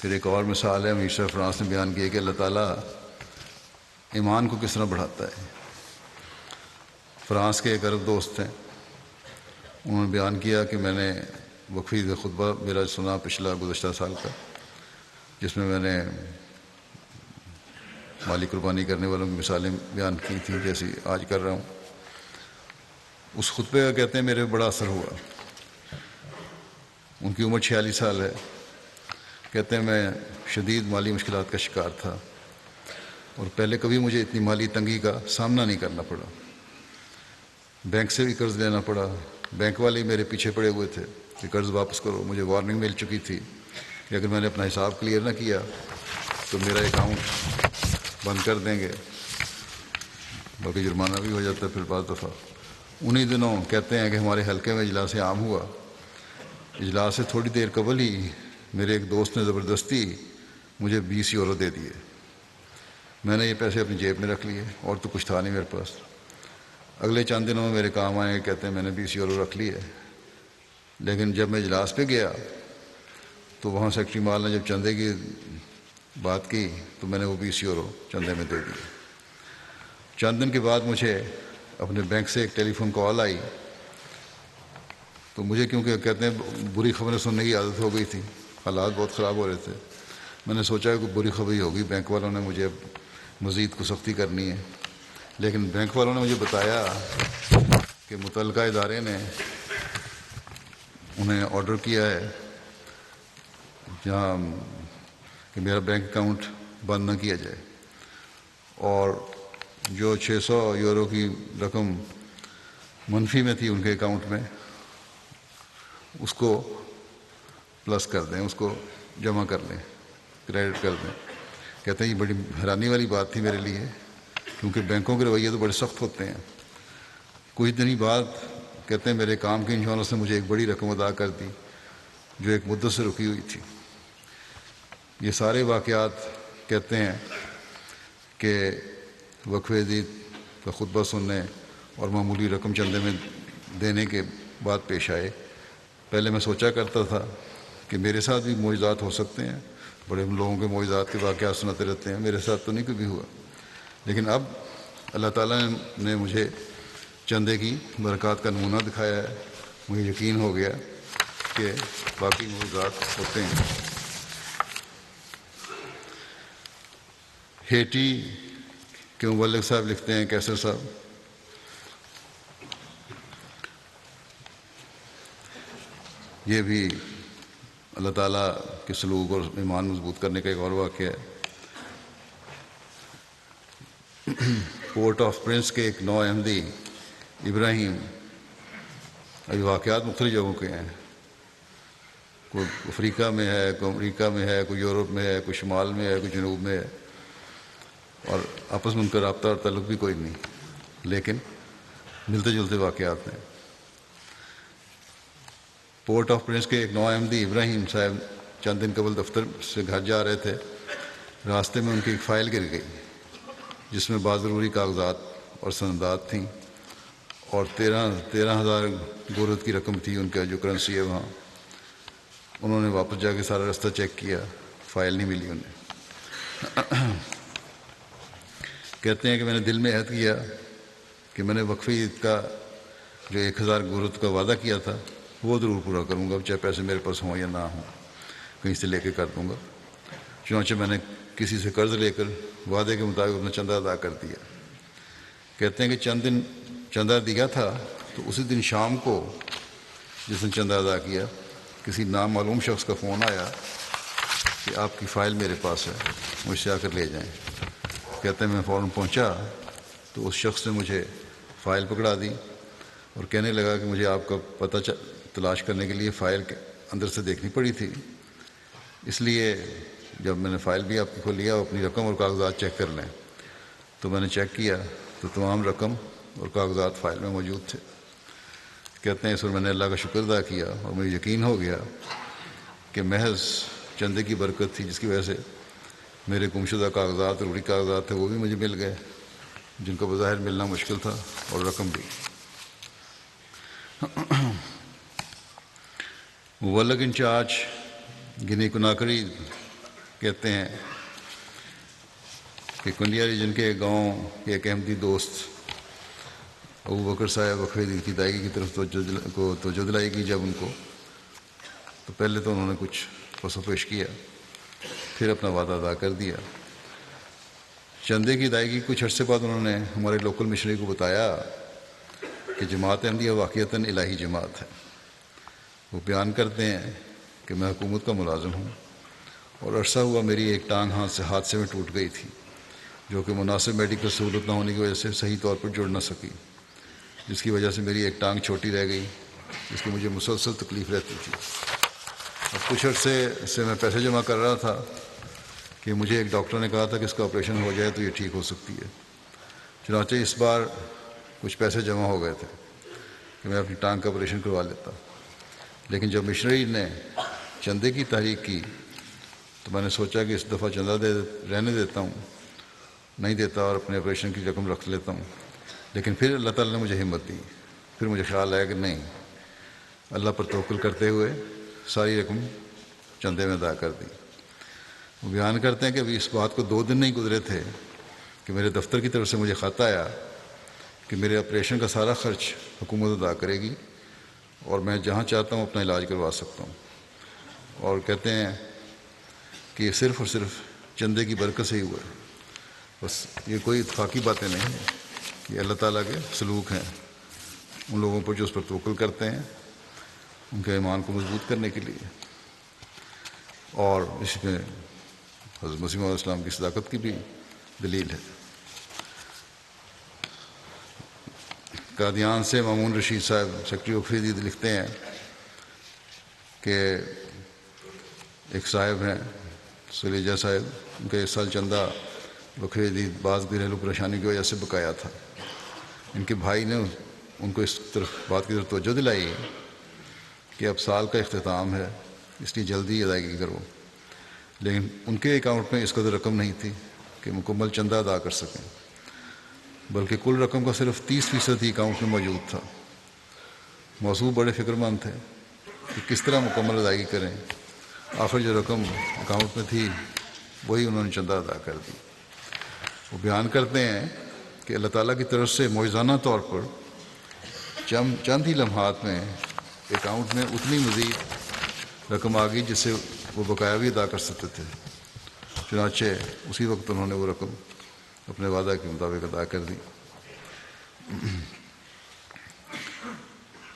پھر ایک اور مثال ہے امیر شاہ فرانس نے بیان کی ہے کہ اللہ تعالیٰ ایمان کو کس طرح بڑھاتا ہے. فرانس کے ایک عرب دوست ہیں، انہوں نے بیان کیا کہ میں نے وقفی خطبہ میرا سنا پچھلا گزشتہ سال کا، جس میں میں نے مالی قربانی کرنے والوں کی مثالیں بیان کی تھیں جیسی آج کر رہا ہوں. اس خطبے کا کہتے ہیں میرے بڑا اثر ہوا. ان کی عمر 46 سال ہے. کہتے ہیں میں شدید مالی مشکلات کا شکار تھا اور پہلے کبھی مجھے اتنی مالی تنگی کا سامنا نہیں کرنا پڑا. بینک سے بھی قرض لینا پڑا، بینک والے میرے پیچھے پڑے ہوئے تھے کہ قرض واپس کرو. مجھے وارننگ مل چکی تھی کہ اگر میں نے اپنا حساب کلیئر نہ کیا تو میرا اکاؤنٹ بند کر دیں گے، باقی جرمانہ بھی ہو جاتا ہے. پھر بعض دفعہ انہی دنوں کہتے ہیں کہ ہمارے حلقے میں اجلاس عام ہوا. اجلاس سے تھوڑی دیر قبل ہی میرے ایک دوست نے زبردستی مجھے 20 یورو دے دیے. میں نے یہ پیسے اپنی جیب میں رکھ لیے اور تو کچھ تھا نہیں میرے پاس. اگلے چند دنوں میں میرے کام آئے، کہتے ہیں میں نے 20 یورو رکھ لیے. لیکن جب میں اجلاس پہ گیا تو وہاں سیکرٹری مال نے جب چندے کی بات کی تو میں نے وہ 20 یورو چندے میں دے دیے. چند دن کے بعد مجھے اپنے بینک سے ایک ٹیلی فون کال آئی تو مجھے کیونکہ کہتے ہیں بری خبریں سننے کی عادت ہو گئی تھی، حالات بہت خراب ہو رہے تھے. میں نے سوچا کہ بری خبر ہوگی، بینک والوں نے مجھے مزید کو سختی کرنی ہے. لیکن بینک والوں نے مجھے بتایا کہ متعلقہ ادارے نے انہیں آرڈر کیا ہے جہاں کہ میرا بینک اکاؤنٹ بند نہ کیا جائے، اور جو 600 یورو کی رقم منفی میں تھی ان کے اکاؤنٹ میں اس کو پلس کر دیں، اس کو جمع کر لیں، کریڈٹ کر دیں. کہتے ہیں یہ بڑی حیرانی والی بات تھی میرے لیے کیونکہ بینکوں کے رویے تو بڑے سخت ہوتے ہیں. کچھ دن ہی بعد کہتے ہیں میرے کام کے انشورنس نے مجھے ایک بڑی رقم ادا کر دی جو ایک مدت سے رکی ہوئی تھی. یہ سارے واقعات کہتے ہیں کہ وقف عید کا خطبہ سننے اور معمولی رقم چندے میں دینے کے بعد پیش آئے. پہلے میں سوچا کرتا تھا کہ میرے ساتھ بھی معجزات ہو سکتے ہیں، بڑے لوگوں کے معجزات کے واقعات سناتے رہتے ہیں، میرے ساتھ تو نہیں کبھی ہوا. لیکن اب اللہ تعالیٰ نے مجھے چندے کی برکات کا نمونہ دکھایا ہے. مجھے یقین ہو گیا کہ باقی معجزات ہوتے ہیں. ہیٹی کے مبلغ صاحب لکھتے ہیں، کیسر صاحب، یہ بھی اللہ تعالیٰ کے سلوک اور ایمان مضبوط کرنے کا ایک اور واقعہ ہے. پورٹ آف پرنس کے ایک نو احمدی ابراہیم، ابھی واقعات مختلف جگہوں کے ہیں، کوئی افریقہ میں ہے، کوئی امریکہ میں ہے، کوئی یورپ میں ہے، کوئی شمال میں ہے، کوئی جنوب میں ہے، اور آپس میں ان کا رابطہ اور تعلق بھی کوئی نہیں، لیکن ملتے جلتے واقعات ہیں. پورٹ آف پرنس کے ایک نو احمدی ابراہیم صاحب چند دن قبل دفتر سے گھر جا رہے تھے. راستے میں ان کی ایک فائل گر گئی جس میں بعض ضروری کاغذات اور سندات تھیں اور 13,000 گورت کی رقم تھی ان کا جو کرنسی ہے وہاں. انہوں نے واپس جا کے سارا راستہ چیک کیا، فائل نہیں ملی انہیں۔ کہتے ہیں کہ میں نے دل میں عہد کیا کہ میں نے وقفی عید کا جو 1000 گورت کا وعدہ کیا تھا وہ ضرور پورا کروں گا، چاہے پیسے میرے پاس ہوں یا نہ ہوں، کہیں سے لے کے کر دوں گا۔ چنانچہ میں نے کسی سے قرض لے کر وعدے کے مطابق اپنا چندہ ادا کر دیا۔ کہتے ہیں کہ چند دن چندہ دیا تھا تو اسی دن شام کو جس نے چندہ ادا کیا، کسی نامعلوم شخص کا فون آیا کہ آپ کی فائل میرے پاس ہے، مجھ سے آ کر لے جائیں۔ کہتے ہیں میں فوراً پہنچا تو اس شخص نے مجھے فائل پکڑا دی اور کہنے لگا کہ مجھے آپ کا پتہ تلاش کرنے کے لیے فائل کے اندر سے دیکھنی پڑی تھی، اس لیے جب میں نے فائل بھی آپ کی کھولی اور اپنی رقم اور کاغذات چیک کر لیں تو میں نے چیک کیا تو تمام رقم اور کاغذات فائل میں موجود تھے۔ کہتے ہیں اس پر میں نے اللہ کا شکر ادا کیا اور مجھے یقین ہو گیا کہ محض چندے کی برکت تھی جس کی وجہ سے میرے گمشدہ کاغذات اور بڑی کاغذات تھے وہ بھی مجھے مل گئے، جن کا بظاہر ملنا مشکل تھا، اور رقم بھی۔ مبلغ انچارج گنی کناکری کہتے ہیں کہ کنڈیا ریجن کے گاؤں کے ایک احمدی دوست ابو بکر صاحب وقفی کی ادائیگی کی طرف توجہ دلائی گئی جب ان کو، تو پہلے تو انہوں نے کچھ پس و پیش کیا، پھر اپنا وعدہ ادا کر دیا۔ چندے کی ادائیگی کچھ عرصے بعد انہوں نے ہمارے لوکل مشنری کو بتایا کہ جماعت احمدیہ واقعتاً الہی جماعت ہے۔ وہ بیان کرتے ہیں کہ میں حکومت کا ملازم ہوں اور عرصہ ہوا میری ایک ٹانگ حادثے میں ٹوٹ گئی تھی، جو کہ مناسب میڈیکل سہولت نہ ہونے کی وجہ سے صحیح طور پر جڑ نہ سکی، جس کی وجہ سے میری ایک ٹانگ چھوٹی رہ گئی، جس کی مجھے مسلسل تکلیف رہتی تھی۔ اب کچھ عرصے سے میں پیسے جمع کر رہا تھا کہ مجھے ایک ڈاکٹر نے کہا تھا کہ اس کا آپریشن ہو جائے تو یہ ٹھیک ہو سکتی ہے۔ چنانچہ اس بار کچھ پیسے جمع ہو گئے تھے کہ میں اپنی ٹانگ کا آپریشن کروا لیتا، لیکن جب مشنری نے چندے کی تحریک کی تو میں نے سوچا کہ اس دفعہ چندہ رہنے دیتا ہوں، نہیں دیتا اور اپنے آپریشن کی رقم رکھ لیتا ہوں۔ لیکن پھر اللہ تعالیٰ نے مجھے ہمت دی، پھر مجھے خیال آیا کہ نہیں، اللہ پر توکل کرتے ہوئے ساری رقم چندے میں ادا کر دی۔ وہ بیان کرتے ہیں کہ ابھی اس بات کو 2 دن نہیں گزرے تھے کہ میرے دفتر کی طرف سے مجھے خط آیا کہ میرے آپریشن کا سارا خرچ حکومت ادا کرے گی اور میں جہاں چاہتا ہوں اپنا علاج کروا سکتا ہوں، اور کہتے ہیں کہ یہ صرف اور صرف چندے کی برکت سے ہی ہوا ہے۔ بس یہ کوئی اتفاقی باتیں نہیں ہیں، یہ اللہ تعالیٰ کے سلوک ہیں ان لوگوں پر جو اس پر توکل کرتے ہیں، ان کے ایمان کو مضبوط کرنے کے لیے، اور اس میں حضرت مسیح علیہ السلام کی صداقت کی بھی دلیل ہے۔ قادیان سے مامون رشید صاحب سیکرٹری وقفی عید لکھتے ہیں کہ ایک صاحب ہیں سلیجہ صاحب، ان کا اس سال چندہ وقفی عید بعض گھریلو پریشانی کی وجہ سے بقایا تھا۔ ان کے بھائی نے ان کو اس بات کی طرف توجہ دلائی کہ اب سال کا اختتام ہے، اس لیے جلدی ادائیگی کرو، لیکن ان کے اکاؤنٹ میں اس قدر رقم نہیں تھی کہ مکمل چندہ ادا کر سکیں، بلکہ کل رقم کا صرف 30% ہی اکاؤنٹ میں موجود تھا۔ موضوع بڑے فکر مند تھے کہ کس طرح مکمل ادائیگی کریں۔ آخر جو رقم اکاؤنٹ میں تھی وہی انہوں نے چندہ ادا کر دی۔ وہ بیان کرتے ہیں کہ اللہ تعالیٰ کی طرف سے معجزانہ طور پر چند ہی لمحات میں اکاؤنٹ میں اتنی مزید رقم آ گئی جس سے وہ بقایا بھی ادا کر سکتے تھے۔ چنانچہ اسی وقت انہوں نے وہ رقم اپنے وعدہ کے مطابق ادا کر دی۔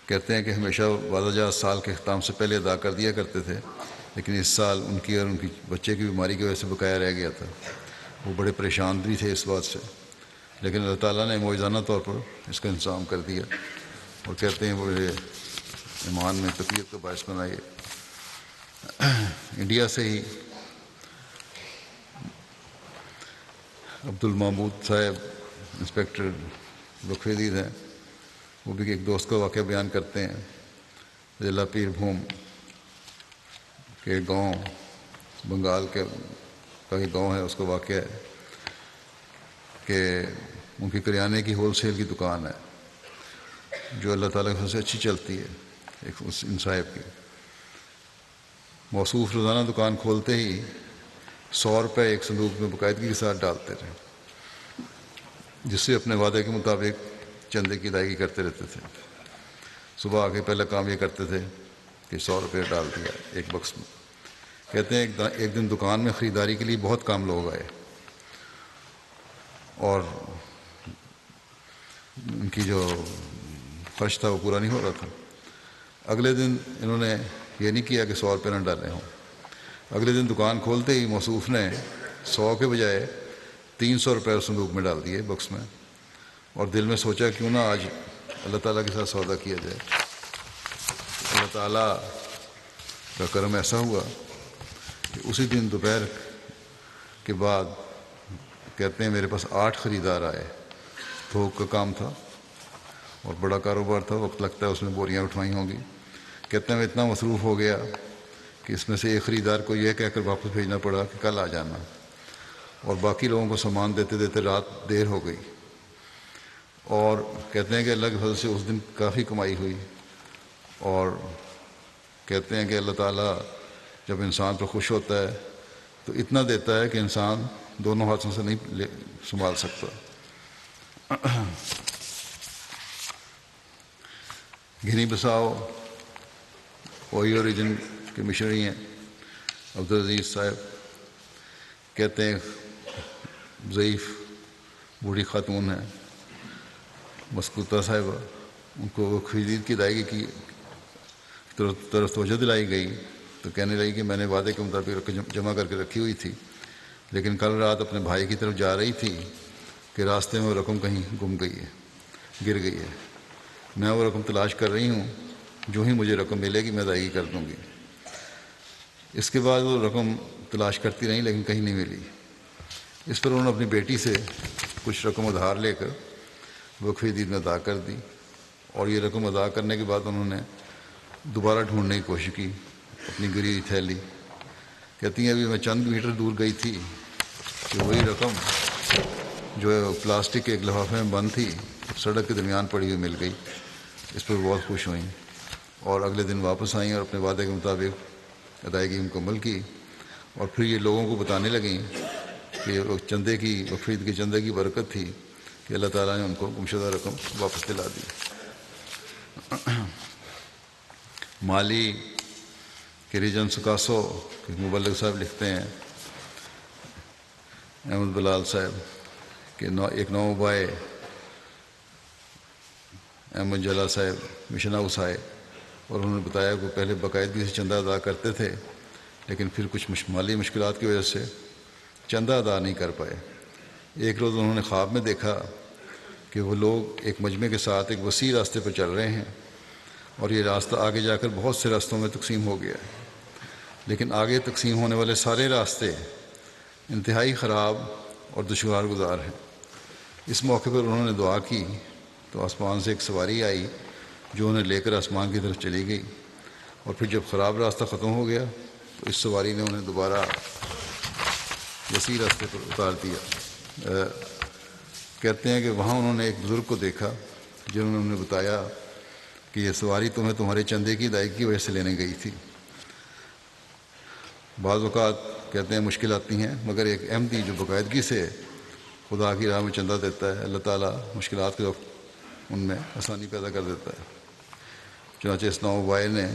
کہتے ہیں کہ ہمیشہ وعدہ جات سال کے اختتام سے پہلے ادا کر دیا کرتے تھے، لیکن اس سال ان کی اور ان کی بچے کی بیماری کی وجہ سے بقایا رہ گیا تھا۔ وہ بڑے پریشان بھی تھے اس بات سے، لیکن اللہ تعالیٰ نے معجزانہ طور پر اس کا انتظام کر دیا، اور کہتے ہیں وہ میرے ایمان میں تقویت کا باعث بنائے۔ انڈیا سے ہی عبد المعبود صاحب انسپیکٹر وقفی عید ہیں، وہ بھی ایک دوست کا واقعہ بیان کرتے ہیں۔ ضلع پیر بھوم کے گاؤں، بنگال کے کا ہی گاؤں ہے، اس کا واقعہ ہے کہ ان کی کریانے کی ہول سیل کی دکان ہے جو اللہ تعالیٰ کی وجہ سے اچھی چلتی ہے، ایک ان صاحب کی۔ موصوف روزانہ دکان کھولتے ہی 100 روپے ایک صندوق میں باقاعدگی کے ساتھ ڈالتے رہے، جس سے اپنے وعدے کے مطابق چندے کی ادائیگی کرتے رہتے تھے۔ صبح آ کے پہلا کام یہ کرتے تھے کہ 100 روپے ڈال دیا ایک بکس میں۔ کہتے ہیں ایک دن دکان میں خریداری کے لیے بہت کم لوگ آئے اور ان کی جو خرچ تھا وہ پورا نہیں ہو رہا تھا۔ اگلے دن انہوں نے یہ نہیں کیا کہ 100 روپے نہ ڈالے ہوں، اگلے دن دکان کھولتے ہی موصوف نے 100 کے بجائے 300 روپے صندوق میں ڈال دیے بکس میں، اور دل میں سوچا کیوں نہ آج اللہ تعالیٰ کے ساتھ سودا کیا جائے۔ اللہ تعالیٰ کا کرم ایسا ہوا کہ اسی دن دوپہر کے بعد کہتے ہیں میرے پاس 8 خریدار آئے۔ تھوک کا کام تھا اور بڑا کاروبار تھا، وقت لگتا ہے اس میں بوریاں اٹھوائی ہوں گی۔ کہتے ہیں میں اتنا مصروف ہو گیا کہ اس میں سے ایک خریدار کو یہ کہہ کر واپس بھیجنا پڑا کہ کل آ جانا، اور باقی لوگوں کو سامان دیتے دیتے رات دیر ہو گئی۔ اور کہتے ہیں کہ اللہ کے فضل سے اس دن کافی کمائی ہوئی، اور کہتے ہیں کہ اللہ تعالیٰ جب انسان پر خوش ہوتا ہے تو اتنا دیتا ہے کہ انسان دونوں ہاتھوں سے نہیں سنبھال سکتا۔ گنی بساؤ اوہیو ریجن کے مشنری ہیں عبدالعزیز صاحب، کہتے ہیں ضعیف بوڑھی خاتون ہیں مسکوتہ صاحبہ، ان کو خرید کی ادائیگی کی طرف توجہ دلائی گئی تو کہنے لگی کہ میں نے وعدے کے مطابق رقم جمع کر کے رکھی ہوئی تھی، لیکن کل رات اپنے بھائی کی طرف جا رہی تھی کہ راستے میں وہ رقم کہیں گم گئی ہے، گر گئی ہے۔ میں وہ رقم تلاش کر رہی ہوں، جو ہی مجھے رقم ملے گی میں ادائیگی کر دوں گی۔ اس کے بعد وہ رقم تلاش کرتی رہی لیکن کہیں نہیں ملی۔ اس پر انہوں نے اپنی بیٹی سے کچھ رقم ادھار لے کر وقفہ عید میں ادا کر دی، اور یہ رقم ادا کرنے کے بعد انہوں نے دوبارہ ڈھونڈنے کی کوشش کی اپنی گری ہوئی تھیلی۔ کہتی ہیں ابھی میں چند میٹر دور گئی تھی کہ وہی رقم جو پلاسٹک کے ایک لفافے میں بند تھی سڑک کے درمیان پڑی ہوئی مل گئی۔ اس پر بہت خوش ہوئیں اور اگلے دن واپس آئیں اور اپنے وعدے کے مطابق ادائیگی مکمل کی، اور پھر یہ لوگوں کو بتانے لگیں کہ چندے کی وقفہ عید کے چندے کی برکت تھی کہ اللہ تعالیٰ نے ان کو گمشدہ رقم واپس دلا دی۔ مالی کے ریجن سکاسو کے مبلغ صاحب لکھتے ہیں احمد بلال صاحب کہ ایک نوبائے احمد جلا صاحب مشن ہاؤس آئے اور انہوں نے بتایا کہ پہلے باقاعدگی سے چندہ ادا کرتے تھے لیکن پھر کچھ مالی مشکلات کی وجہ سے چندہ ادا نہیں کر پائے۔ ایک روز انہوں نے خواب میں دیکھا کہ وہ لوگ ایک مجمع کے ساتھ ایک وسیع راستے پر چل رہے ہیں اور یہ راستہ آگے جا کر بہت سے راستوں میں تقسیم ہو گیا ہے، لیکن آگے تقسیم ہونے والے سارے راستے انتہائی خراب اور دشوار گزار ہیں۔ اس موقع پر انہوں نے دعا کی تو آسمان سے ایک سواری آئی جو انہیں لے کر آسمان کی طرف چلی گئی، اور پھر جب خراب راستہ ختم ہو گیا تو اس سواری نے انہیں دوبارہ وسیع راستے پر اتار دیا۔ کہتے ہیں کہ وہاں انہوں نے ایک بزرگ کو دیکھا جنہوں نے انہیں بتایا کہ یہ سواری تمہیں تمہارے چندے کی ادائیگی کی وجہ سے لینے گئی تھی۔ بعض اوقات کہتے ہیں مشکل آتی ہیں، مگر ایک احمدی جو باقاعدگی سے خدا کی راہ میں چندہ دیتا ہے اللہ تعالیٰ مشکلات کے وقت ان میں آسانی پیدا کر دیتا ہے۔ چنانچہ اس نوبائے نے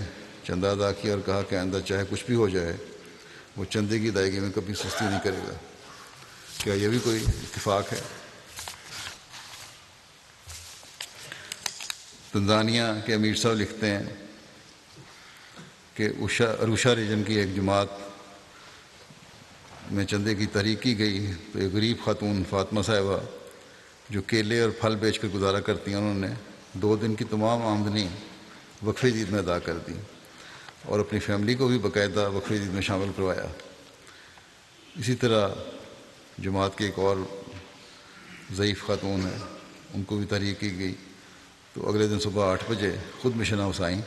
چندہ ادا کیا اور کہا کہ آئندہ چاہے کچھ بھی ہو جائے وہ چندے کی ادائیگی میں کبھی سستی نہیں کرے گا۔ کیا یہ بھی کوئی اتفاق ہے؟ تنزانیہ کے امیر صاحب لکھتے ہیں کہ اروشا ریجن کی ایک جماعت میں چندے کی تحریک کی گئی تو ایک غریب خاتون فاطمہ صاحبہ جو کیلے اور پھل بیچ کر گزارا کرتی ہیں، انہوں نے 2 دن کی تمام آمدنی وقفہ عید میں ادا کر دی اور اپنی فیملی کو بھی باقاعدہ وقفہ عید میں شامل کروایا۔ اسی طرح جماعت کی ایک اور ضعیف خاتون ہے، ان کو بھی تحریک کی گئی تو اگلے دن صبح 8 بجے خود مشن ہاؤس آئیں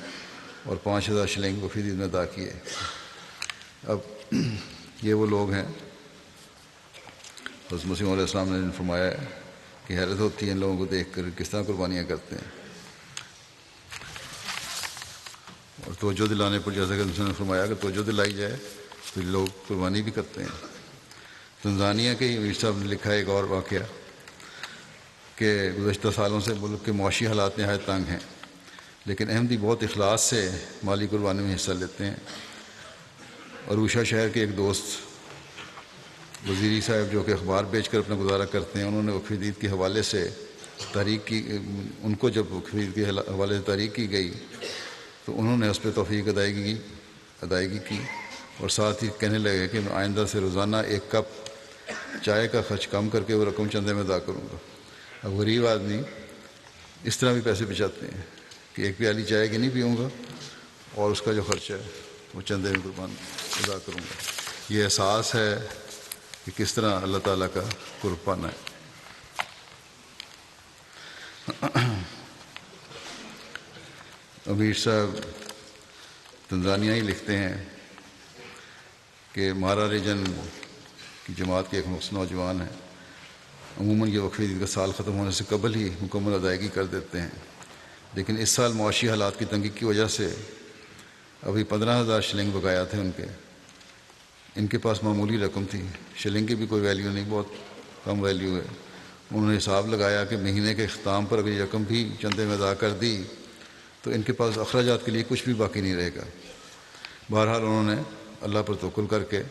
اور 5000 شلنگ وقفہ عید میں ادا کیے۔ اب یہ وہ لوگ ہیں حضرت مسیح علیہ السلام نے فرمایا ہے کہ حیرت ہوتی ہے ان لوگوں کو دیکھ کر کس طرح قربانیاں کرتے ہیں۔ اور توجہ دلانے پر جیسا کہ انہوں نے فرمایا کہ توجہ دلائی جائے تو لوگ قربانی بھی کرتے ہیں۔ تنزانیہ کے امیر صاحب نے لکھا ہے ایک اور واقعہ کہ گزشتہ سالوں سے ملک کے معاشی حالات نہایت تنگ ہیں، لیکن احمدی بہت اخلاص سے مالی قربانی میں حصہ لیتے ہیں۔ عروشہ شہر کے ایک دوست وزیری صاحب جو کہ اخبار بیچ کر اپنا گزارا کرتے ہیں، انہوں نے وقف عید کے حوالے سے تحریک کی، ان کو جب وقف عید کے حوالے سے تحریک کی گئی تو انہوں نے اس پہ توفیق ادائیگی کی اور ساتھ ہی کہنے لگے کہ میں آئندہ سے روزانہ 1 کپ چائے کا خرچ کم کر کے وہ رقم چندے میں ادا کروں گا۔ اب غریب آدمی اس طرح بھی پیسے بچاتے ہیں کہ 1 پیالی چائے کی نہیں پیوں گا اور اس کا جو خرچ ہے وہ چندے میں قربان ادا کروں گا۔ یہ احساس ہے کہ کس طرح اللہ تعالیٰ کا قرب پانا ہے۔ امیر صاحب تنزانیہ ہی لکھتے ہیں کہ مارا ریجن کی جماعت کے ایک نوجوان ہیں، عموماً یہ وقف عید کا سال ختم ہونے سے قبل ہی مکمل ادائیگی کر دیتے ہیں، لیکن اس سال معاشی حالات کی تنگی کی وجہ سے ابھی 15,000 شلنگ بقایا تھے ان کے پاس معمولی رقم تھی، شلنگ کی بھی کوئی ویلیو نہیں، بہت کم ویلیو ہے۔ انہوں نے حساب لگایا کہ مہینے کے اختتام پر اگر یہ رقم بھی چندے میں ادا کر دی تو ان کے پاس اخراجات کے لیے کچھ بھی باقی نہیں رہے گا۔ بہرحال انہوں نے اللہ پر توکل کر کے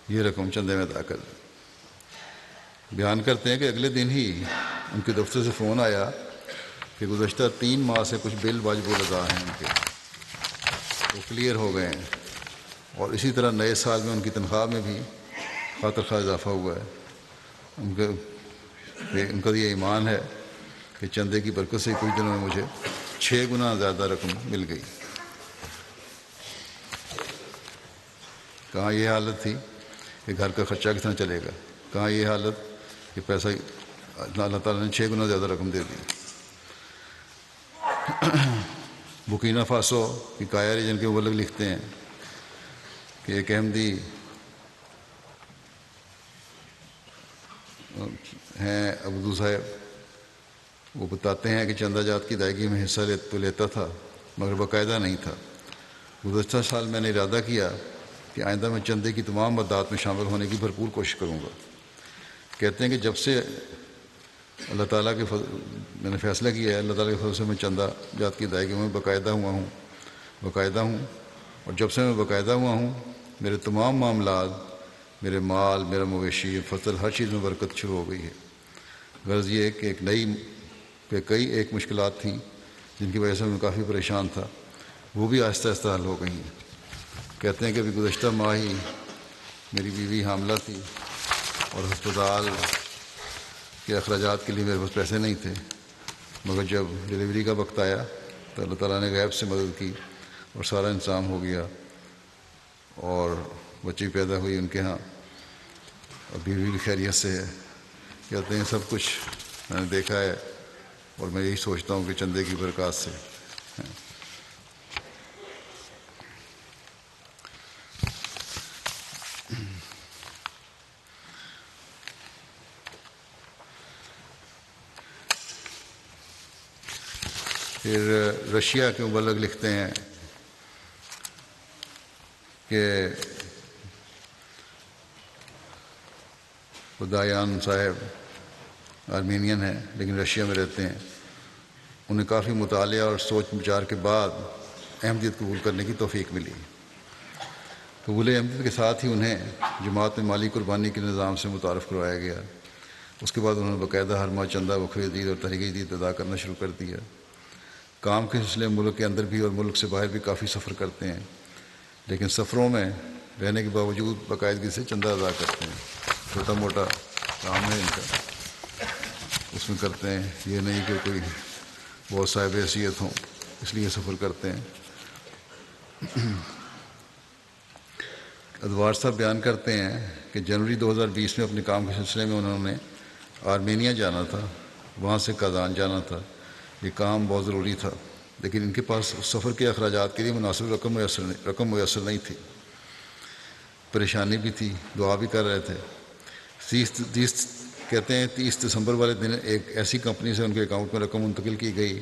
یہ رقم چندے میں ادا کر دی۔ بیان کرتے ہیں کہ اگلے دن ہی ان کے دفتر سے فون آیا کہ گزشتہ 3 ماہ سے کچھ بل واجب الادا ہیں ان کے، وہ کلیئر ہو گئے ہیں، اور اسی طرح نئے سال میں ان کی تنخواہ میں بھی خاطر خواہ اضافہ ہوا ہے۔ ان کا یہ ایمان ہے کہ چندے کی برکت سے کچھ دنوں میں مجھے 6 گنا زیادہ رقم مل گئی۔ کہاں یہ حالت تھی کہ گھر کا خرچہ کس طرح چلے گا، کہاں یہ حالت کہ پیسہ اللہ تعالیٰ نے 6 گنا زیادہ رقم دے دی۔ بکینا فاسو کی کایا ریجن کے مبلغ لکھتے ہیں کہ ایک احمدی ہیں ابدو صاحب، وہ بتاتے ہیں کہ چندہ جات کی ادائیگی میں حصہ لیتا تھا مگر باقاعدہ نہیں تھا۔ گزشتہ سال میں نے ارادہ کیا کہ آئندہ میں چندے کی تمام مدات میں شامل ہونے کی بھرپور کوشش کروں گا۔ کہتے ہیں کہ جب سے اللہ تعالیٰ کے میں نے فیصلہ کیا ہے، اللہ تعالیٰ کے فضل سے میں چندہ جات کی ادائیگی میں باقاعدہ ہوں، اور جب سے میں باقاعدہ ہوا ہوں میرے تمام معاملات، میرے مال، میرا مویشی، فصل، ہر چیز میں برکت شروع ہو گئی ہے۔ غرض یہ کہ کئی مشکلات تھیں جن کی وجہ سے میں کافی پریشان تھا، وہ بھی آہستہ آہستہ حل ہو گئی ہیں۔ کہتے ہیں کہ ابھی گزشتہ ماہ ہی میری بیوی حاملہ تھی اور ہسپتال کے اخراجات کے لیے میرے پاس پیسے نہیں تھے، مگر جب ڈلیوری کا وقت آیا تو اللہ تعالیٰ نے غیب سے مدد کی اور سارا انتظام ہو گیا اور بچی پیدا ہوئی ان کے ہاں، اور بیوی بھی خیریت سے ہے۔ کہتے ہیں سب کچھ میں نے دیکھا ہے اور میں یہی سوچتا ہوں کہ چندے کی برکات سے۔ پھر رشیا کے مبلغ لکھتے ہیں کہ خدایان صاحب آرمینین ہیں لیکن رشیا میں رہتے ہیں، انہیں کافی مطالعہ اور سوچ بچار کے بعد احمدیت قبول کرنے کی توفیق ملی۔ قبول احمدیت کے ساتھ ہی انہیں جماعت میں مالی قربانی کے نظام سے متعارف کروایا گیا۔ اس کے بعد انہوں نے باقاعدہ ہر ماہ چندہ وقف عید اور تحریک عید ادا کرنا شروع کر دیا۔ کام کے سلسلے میں ملک کے اندر بھی اور ملک سے باہر بھی کافی سفر کرتے ہیں، لیکن سفروں میں رہنے کے باوجود باقاعدگی سے چندہ ادا کرتے ہیں۔ چھوٹا موٹا کام ہے ان کا، اس میں کرتے ہیں، یہ نہیں کہ کوئی بہت صاحب حیثیت ہوں اس لیے سفر کرتے ہیں۔ ادوار صاحب بیان کرتے ہیں کہ جنوری 2020 میں اپنے کام کے سلسلے میں انہوں نے آرمینیا جانا تھا، وہاں سے کازان جانا تھا۔ یہ کام بہت ضروری تھا، لیکن ان کے پاس سفر کے اخراجات کے لیے مناسب رقم میسر نہیں تھی۔ پریشانی بھی تھی، دعا بھی کر رہے تھے۔ 30 دسمبر والے دن ایک ایسی کمپنی سے ان کے اکاؤنٹ میں رقم منتقل کی گئی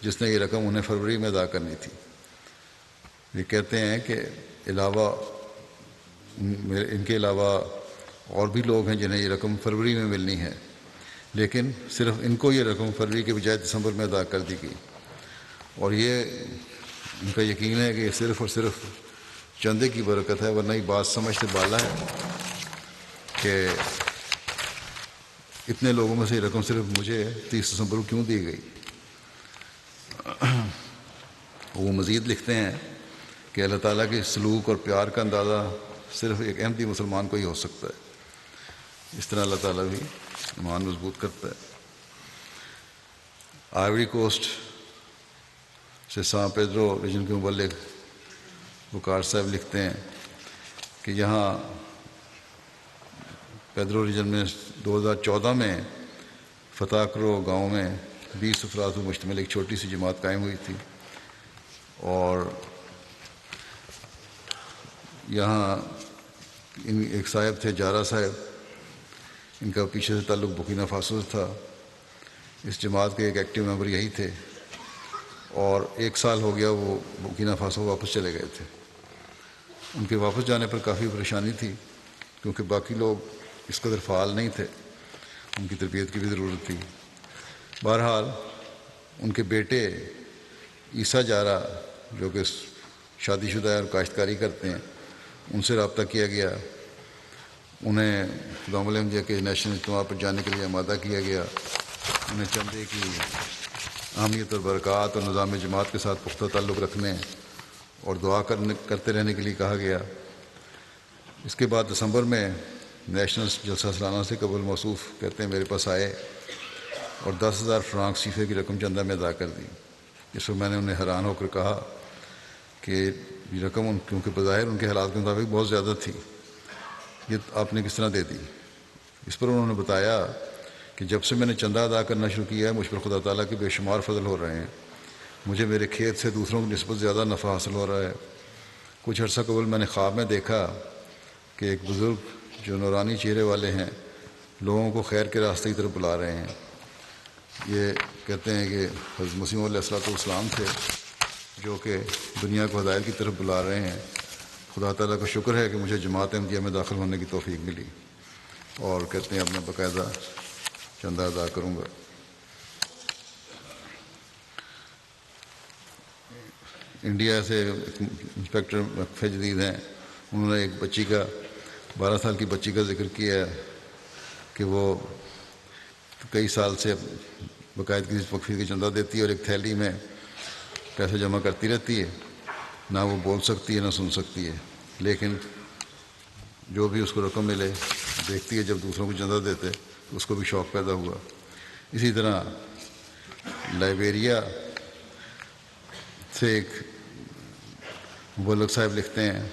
جس نے یہ رقم انہیں فروری میں ادا کرنی تھی۔ یہ کہتے ہیں کہ ان کے علاوہ اور بھی لوگ ہیں جنہیں یہ رقم فروری میں ملنی ہے، لیکن صرف ان کو یہ رقم فروری کے بجائے دسمبر میں ادا کر دی گئی، اور یہ ان کا یقین ہے کہ یہ صرف اور صرف چندے کی برکت ہے، ورنہ یہ بات سمجھ سے بالا ہے کہ اتنے لوگوں میں سے یہ رقم صرف مجھے 30 دسمبر کو کیوں دی گئی۔ وہ مزید لکھتے ہیں کہ اللہ تعالیٰ کے سلوک اور پیار کا اندازہ صرف ایک احمدی مسلمان کو ہی ہو سکتا ہے، اس طرح اللہ تعالیٰ بھی ایمان مضبوط کرتا ہے۔ آئیوری کوسٹ سے سان پیدرو ریجن کے مبلغ وقار صاحب لکھتے ہیں کہ یہاں پیدرو ریجن میں 2014 میں فتح کرو گاؤں میں 20 افراد پر مشتمل ایک چھوٹی سی جماعت قائم ہوئی تھی، اور یہاں ایک صاحب تھے جارا صاحب، ان کا پیچھے سے تعلق بورکینا فاسو سے تھا۔ اس جماعت کے ایک ایکٹیو ممبر یہی تھے، اور 1 سال ہو گیا وہ بورکینا فاسو واپس چلے گئے تھے۔ ان کے واپس جانے پر کافی پریشانی تھی، کیونکہ باقی لوگ اس قدر فعال نہیں تھے، ان کی تربیت کی بھی ضرورت تھی۔ بہرحال ان کے بیٹے عیسیٰ جارا جو کہ شادی شدہ ہے اور کاشتکاری کرتے ہیں، ان سے رابطہ کیا گیا، انہیں خدام الاحمدیہ کے نیشنل اجتماع پر جانے کے لیے آمادہ کیا گیا، انہیں چندے کی اہمیت اور برکات اور نظام جماعت کے ساتھ پختہ تعلق رکھنے اور دعا کرتے رہنے کے لیے کہا گیا۔ اس کے بعد دسمبر میں نیشنل جلسہ سالانہ سے قبل موصوف کہتے ہیں میرے پاس آئے اور 10,000 فرانک صیفے کی رقم چندہ میں ادا کر دی۔ اس پر میں نے انہیں حیران ہو کر کہا کہ یہ رقم کیونکہ بظاہر ان کے حالات کے مطابق بہت زیادہ تھی، یہ آپ نے کس طرح دے دی؟ اس پر انہوں نے بتایا کہ جب سے میں نے چندہ ادا کرنا شروع کیا ہے مجھ پر خدا تعالیٰ کے بے شمار فضل ہو رہے ہیں، مجھے میرے کھیت سے دوسروں کی نسبت زیادہ نفع حاصل ہو رہا ہے۔ کچھ عرصہ قبل میں نے خواب میں دیکھا کہ ایک بزرگ جو نورانی چہرے والے ہیں لوگوں کو خیر کے راستے کی طرف بلا رہے ہیں۔ یہ کہتے ہیں کہ حضرت مسیح علیہ السلام تھے جو کہ دنیا کو ہدایت کی طرف بلا رہے ہیں۔ خدا تعالیٰ کا شکر ہے کہ مجھے جماعت احمدیہ میں داخل ہونے کی توفیق ملی، اور کہتے ہیں اب میں باقاعدہ چندہ ادا کروں گا۔ انڈیا سے انسپیکٹر وقفہ جدید ہیں، انہوں نے ایک بچی کا 12 سال کی بچی کا ذکر کیا ہے کہ وہ کئی سال سے باقاعدگی سے وقفے کی چندہ دیتی ہے اور ایک تھیلی میں پیسے جمع کرتی رہتی ہے، نہ وہ بول سکتی ہے نہ سن سکتی ہے، لیکن جو بھی اس کو رقم ملے دیکھتی ہے، جب دوسروں کو چندہ دیتے تو اس کو بھی شوق پیدا ہوا۔ اسی طرح لائبیریا سے ایک مبلغ صاحب لکھتے ہیں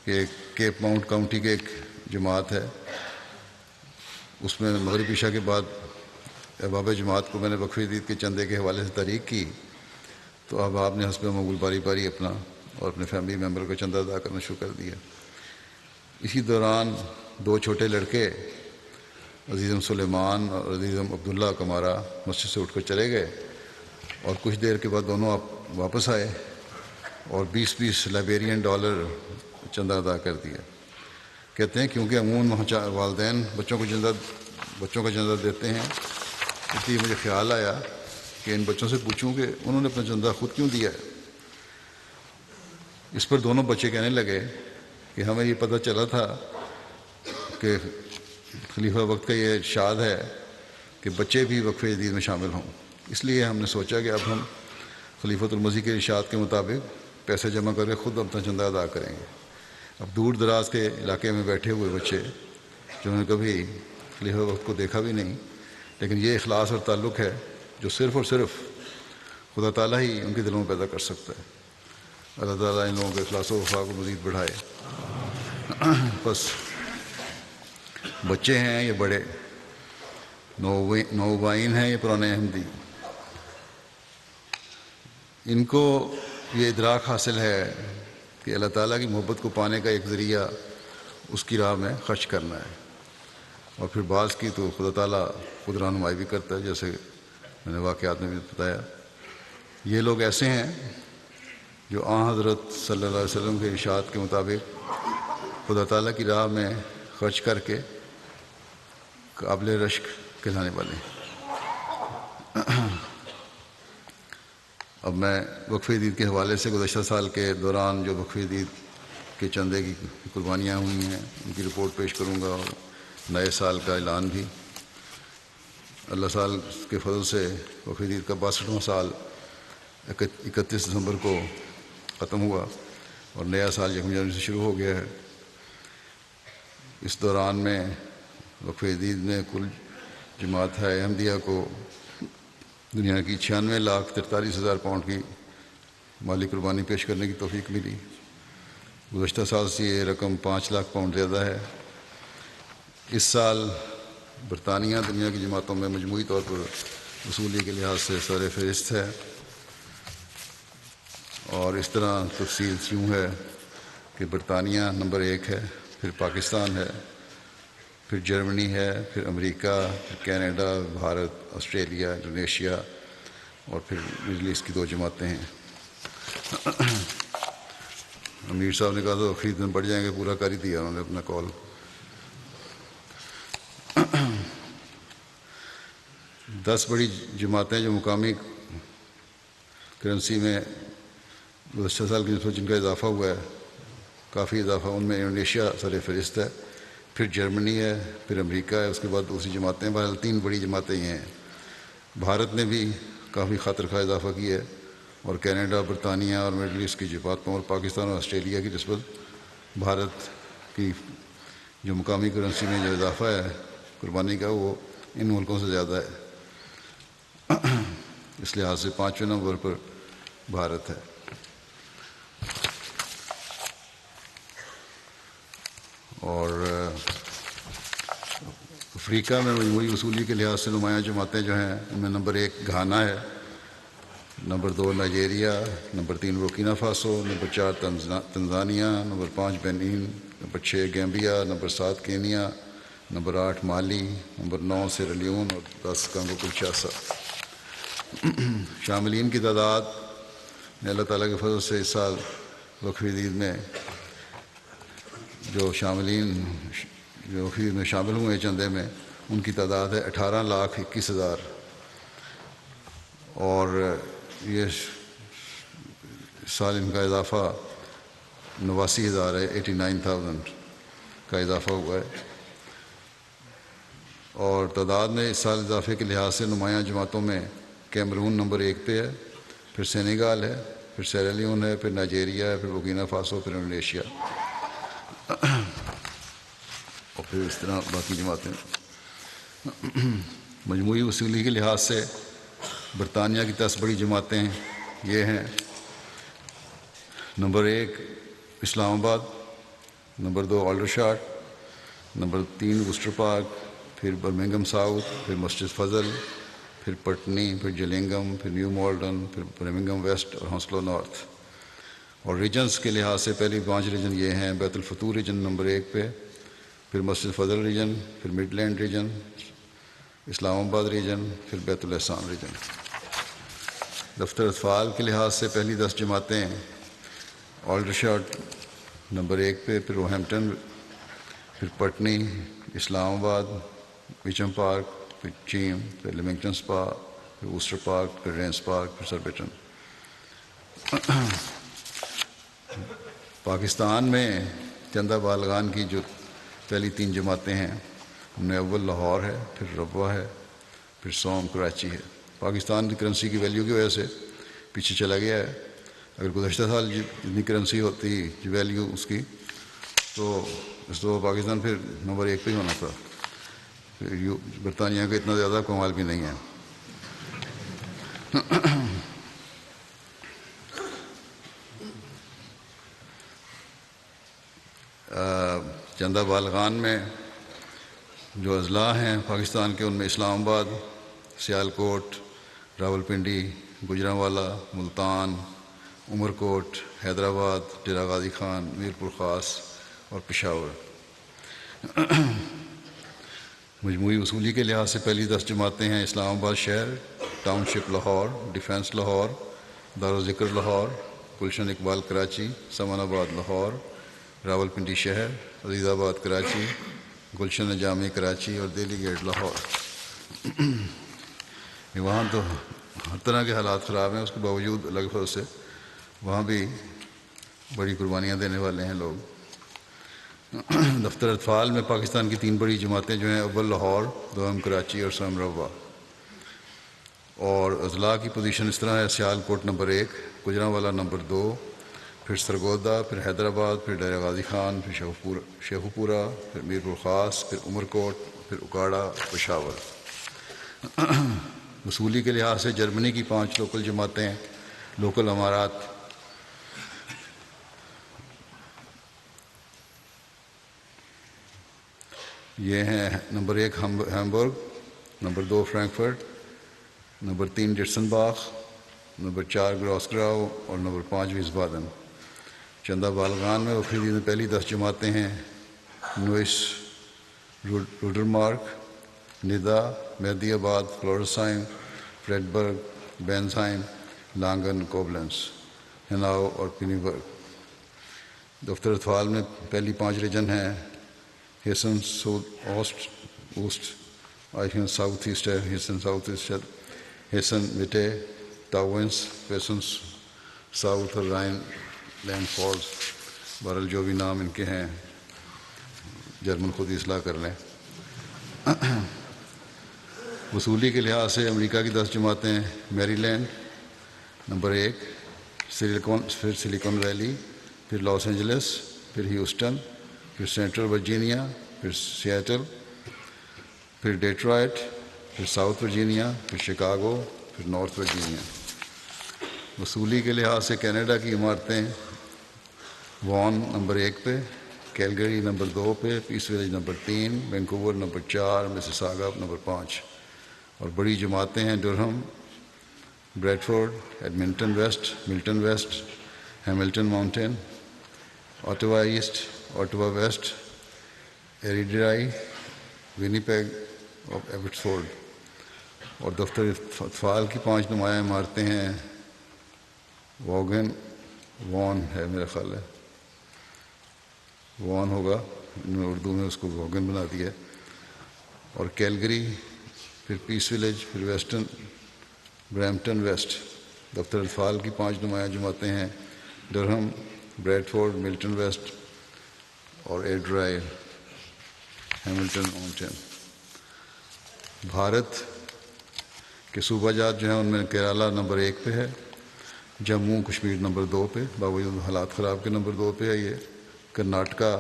کہ کیپ ماؤنٹ کاؤنٹی کے ایک جماعت ہے، اس میں مغرب عشاء کے بعد احباب جماعت کو میں نے وقف عید کے چندے کے حوالے سے تحریک کی، تو اب آپ نے حسب معمول باری باری اپنا اور اپنے فیملی ممبر کو چندہ ادا کرنا شروع کر دیا۔ اسی دوران 2 چھوٹے لڑکے عزیزم سلیمان اور عزیزم عبداللہ کمارا مسجد سے اٹھ کر چلے گئے، اور کچھ دیر کے بعد دونوں واپس آئے اور 20 لائبیرین ڈالر چندہ ادا کر دیا۔ کہتے ہیں کیونکہ عموماً والدین بچوں کا چندہ دیتے ہیں، اس لیے مجھے خیال آیا کہ ان بچوں سے پوچھوں کہ انہوں نے اپنا چندہ خود کیوں دیا ہے۔ اس پر دونوں بچے کہنے لگے کہ ہمیں یہ پتہ چلا تھا کہ خلیفہ وقت کا یہ ارشاد ہے کہ بچے بھی وقف جدید میں شامل ہوں، اس لیے ہم نے سوچا کہ اب ہم خلیفۃ المسیح کے ارشاد کے مطابق پیسے جمع کر کے خود اپنا چندہ ادا کریں گے۔ اب دور دراز کے علاقے میں بیٹھے ہوئے بچے جنہوں نے کبھی خلیفہ وقت کو دیکھا بھی نہیں، لیکن یہ اخلاص اور تعلق ہے جو صرف اور صرف خدا تعالیٰ ہی ان کے دلوں میں پیدا کر سکتا ہے۔ اللہ تعالیٰ ان لوگوں کے اخلاص و وفا کو مزید بڑھائے۔ بس بچے ہیں یہ بڑے، نوبائین ہیں یہ پرانے احمدی، ان کو یہ ادراک حاصل ہے کہ اللہ تعالیٰ کی محبت کو پانے کا ایک ذریعہ اس کی راہ میں خرچ کرنا ہے، اور پھر بعض کی تو خدا تعالیٰ خود رہنمائی بھی کرتا ہے، جیسے میں نے واقعات میں بھی بتایا۔ یہ لوگ ایسے ہیں جو آن حضرت صلی اللہ علیہ وسلم کے ارشاد کے مطابق خدا تعالیٰ کی راہ میں خرچ کر کے قابل رشک کہلانے والے ہیں۔ اب میں وقف عید کے حوالے سے گزشتہ سال کے دوران جو وقف عید کے چندے کی قربانیاں ہوئی ہیں ان کی رپورٹ پیش کروں گا، اور نئے سال کا اعلان بھی۔ اللہ سال کے فضل سے وقف عید کا 62واں سال 31 دسمبر کو ختم ہوا اور نیا سال 1 جنوری سے شروع ہو گیا ہے۔ اس دوران میں وقف عید میں کل جماعت احمدیہ کو دنیا کی 96,43,000 پاؤنڈ کی مالی قربانی پیش کرنے کی توفیق ملی۔ گزشتہ سال سے یہ رقم 5 لاکھ پاؤنڈ زیادہ ہے۔ اس سال برطانیہ دنیا کی جماعتوں میں مجموعی طور پر وصولی کے لحاظ سے سر فہرست ہے، اور اس طرح تفصیل یوں ہے کہ برطانیہ نمبر 1 ہے، پھر پاکستان ہے، پھر جرمنی ہے، پھر امریکہ، پھر کینیڈا، بھارت، آسٹریلیا، انڈونیشیا، اور پھر مڈل ایسٹ کی 2 جماعتیں ہیں۔ امیر صاحب نے کہا تو خرید میں بڑھ جائیں گے، پورا کر ہی دیا انہوں نے اپنا کال۔ 10 بڑی جماعتیں جو مقامی کرنسی میں گزشتہ سال کی نسبت جن کا اضافہ ہوا ہے، کافی اضافہ، ان میں انڈونیشیا سر فہرست ہے، پھر جرمنی ہے، پھر امریکہ ہے، اس کے بعد دوسری جماعتیں۔ بہرحال 3 بڑی جماعتیں یہ ہیں۔ بھارت نے بھی کافی خاطر خواہ اضافہ کیا ہے، اور کینیڈا، برطانیہ اور مڈل ایسٹ کی جماعتوں، اور پاکستان اور آسٹریلیا کی نسبت بھارت کی جو مقامی کرنسی میں جو اضافہ ہے قربانی کا، وہ ان ملکوں سے زیادہ ہے۔ اس لحاظ سے 5ویں نمبر پر بھارت ہے۔ اور افریقہ میں مجموعی وصولی کے لحاظ سے نمایاں جماعتیں جو ہیں ان میں نمبر 1 گھانا ہے، number 2 Nigeria, number 3 Burkina Faso, number 4 Tanzania, number 5 Benin, number 6 Gambia, number 7 Kenya, number 8 Mali, number 9 سیرا لیون، اور 10 کانگو کنشاسا۔ شاملین کی تعداد میں اللہ تعالیٰ کے فضل سے اس سال وقف عید میں جو شاملین جو وقف عید میں شامل ہوئے چندے میں، ان کی تعداد ہے 18,21,000، اور یہ سال ان کا اضافہ 89,000 ہے، 89,000 کا اضافہ ہوا ہے۔ اور تعداد میں اس سال اضافے کے لحاظ سے نمایاں جماعتوں میں کیمرون نمبر 1 پہ ہے، پھر سینیگال ہے، پھر سیرا لیون ہے، پھر نائجیریا ہے، پھر بورکینا فاسو، پھر انڈونیشیا، اور پھر اس طرح باقی جماعتیں۔ مجموعی وصولی کے لحاظ سے برطانیہ کی 10 بڑی جماعتیں یہ ہیں: نمبر 1 اسلام آباد، نمبر 2 آلڈرشاٹ، نمبر 3 وسٹر پارک، پھر برمنگھم ساؤتھ، پھر مسجد فضل، پھر پٹنی، پھر جلنگم، پھر نیو مالڈن، پھر برمنگھم ویسٹ اور ہانسلو نارتھ۔ اور ریجنز کے لحاظ سے پہلی 5 ریجن یہ ہیں: بیت الفتور ریجن نمبر 1 پہ، پھر مسجد فضل ریجن، پھر مڈ لینڈ ریجن، اسلام آباد ریجن، پھر بیت الاحسان ریجن۔ دفتر اطفال کے لحاظ سے پہلی 10 جماعتیں آلڈرشاٹ نمبر 1 پہ، پھر روہیمپٹن، پھر پٹنی، اسلام آباد، میچم پارک، پھر چیم، پھر لیمنگٹن سپا، پھر وسٹر پارک، پھر رینس پارک، پھر سربیٹن۔ پاکستان میں چندہ بالغان کی جو پہلی 3 جماعتیں ہیں ان میں اول لاہور ہے، پھر ربوہ ہے، پھر سوم کراچی ہے۔ پاکستان کی کرنسی کی ویلیو کی وجہ سے پیچھے چلا گیا ہے۔ اگر گزشتہ سال جتنی کرنسی ہوتی ویلیو اس کی، تو اس تو پاکستان پھر نمبر 1 پہ ہی ہونا تھا۔ برطانیہ کا اتنا زیادہ کمال بھی نہیں ہے۔ چندہ بالغان میں جو اضلاع ہیں پاکستان کے، ان میں اسلام آباد، سیالکوٹ، راولپنڈی، گوجرانوالا، ملتان، عمر کوٹ، حیدرآباد، ڈیرہ غازی خان، میرپور خاص اور پشاور۔ مجموعی وصولی کے لحاظ سے پہلی 10 جماعتیں ہیں: اسلام آباد شہر، ٹاؤن شپ لاہور، ڈیفنس لاہور، دارالذکر لاہور، گلشن اقبال کراچی، سامان آباد لاہور، راول پنڈی شہر، عزیز آباد کراچی، گلشن جامع کراچی اور دہلی گیٹ لاہور۔ وہاں تو ہر طرح کے حالات خراب ہیں، اس کے باوجود الگ فضل سے وہاں بھی بڑی قربانیاں دینے والے ہیں لوگ۔ دفتر اطفال میں پاکستان کی 3 بڑی جماعتیں جو ہیں، اول لاہور، دوم کراچی اور سوم روا، اور اضلاع کی پوزیشن اس طرح ہے: سیال کوٹ نمبر 1، گجرانوالہ نمبر 2، پھر سرگودا، پھر حیدرآباد، پھر ڈیرہ غازی خان، پھر شیخوپورہ، پھر میرپور خاص، پھر عمر کوٹ، پھر اکاڑا، پشاور۔ وصولی کے لحاظ سے جرمنی کی 5 لوکل جماعتیں، لوکل امارات، یہ ہیں: number 1 Hamburg, number 2 Frankfurt, number 3 Dietzenbach, number 4 Gross Gerau اور نمبر 5 ویسبادن۔ چندہ بالغان میں وفیدی میں پہلی 10 جماعتیں ہیں: نوئس، روڈرمارک، ندا، مہدی آباد، فلورسہائم، فریڈبرگ، بینزہائم، لانگن، کوبلنس، ہناؤ اور پینیبرگ۔ دفتر اطفال میں پہلی 5 ریجن ہیں: ہیسن اوسٹ، آئیہن ساؤتھ ایسٹ ہے، ہیسن ساؤتھ ایسٹ، ہیسن میٹے، ٹاؤنس، ہیسن ساؤتھ اور رائن لینڈ فالز۔ بہرحال جو بھی نام ان کے ہیں جرمن خود ہی اصلاح کر لیں۔ وصولی کے لحاظ سے امریکہ کی 10 جماعتیں: میری لینڈ نمبر 1، پھر سلیکن ویلی، پھر لاس اینجلس، پھر ہیوسٹن، پھر سینٹرل ورجینیا، پھر سیاٹل، پھر ڈیٹرائٹ، پھر ساؤتھ ورجینیا، پھر شکاگو، پھر نارتھ ورجینیا۔ وصولی کے لحاظ سے کینیڈا کی عمارتیں: وان نمبر 1 پہ، کیلگری نمبر 2 پہ، Peace Village number 3، Vancouver number 4، Mississauga number 5۔ اور بڑی جماعتیں ہیں: Durham, Bradford, Edmonton West, Milton West, Hamilton Mountain, Ottawa East, Ottawa West, Airdrie, Winnipeg اور ایبٹسفورڈ۔ اور دفتر اطفال کی 5 نمایاں عمارتیں ہیں: وان ہے، میرا خیال ہے وان ہوگا، اردو میں اس کو ووگن بنا دیا، اور کیلگری، پھر پیس ویلیج، پھر ویسٹن برامپٹن ویسٹ۔ دفتر اطفال کی 5 نمایاں جماعتیں ہیں: ڈرہم، بریڈفورڈ، ملٹن ویسٹ اور ایڈرائی، ہیملٹن ماؤنٹین۔ بھارت کے صوبہ جات جو ہیں ان میں کیرالہ نمبر 1 پہ ہے، جموں کشمیر نمبر 2 پہ، باوجود حالات خراب کے نمبر 2 پہ ہے یہ، کرناٹکا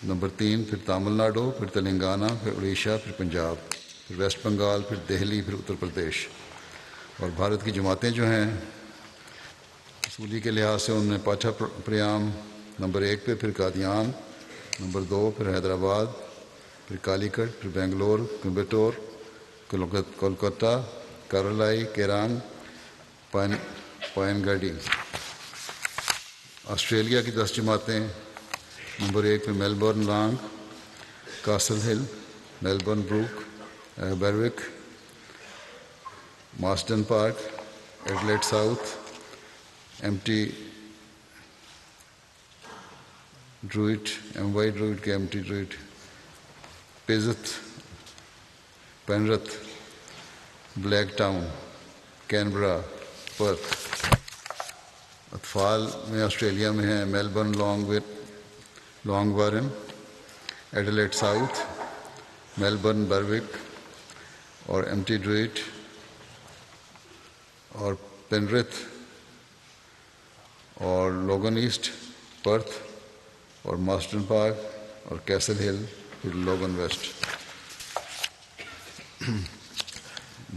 نمبر 3، پھر تامل ناڈو، پھر تلنگانہ، پھر اڑیسہ، پھر پنجاب، پھر ویسٹ بنگال، پھر دہلی، پھر اتر پردیش۔ اور بھارت کی جماعتیں جو ہیں وصولی کے لحاظ سے ان میں پاٹھا پریام نمبر 1 پہ، پھر قادیان نمبر 2، پھر حیدرآباد، پھر کالی کٹ، پھر بنگلور، کوئمبٹور، کولکتہ، کرالائی، کیران، پائن گاڈی۔ آسٹریلیا کی 10 جماعتیں: نمبر 1 پہ Melbourne Lang, Castle Hill, Melbourne Berwick, Berwick, Marsden Park, Adelaide South, M Y Druitt کے M T Druitt, Penrith, Blacktown, Canberra, Perth. اطفال میں آسٹریلیا میں ہیں: Melbourne Langwarrin, Adelaide South, Melbourne Berwick اور M T Druitt, اور Penrith اور Logan asset, Perth اور ماسٹن park اور کیسل ہل، پھر لوگن ویسٹ۔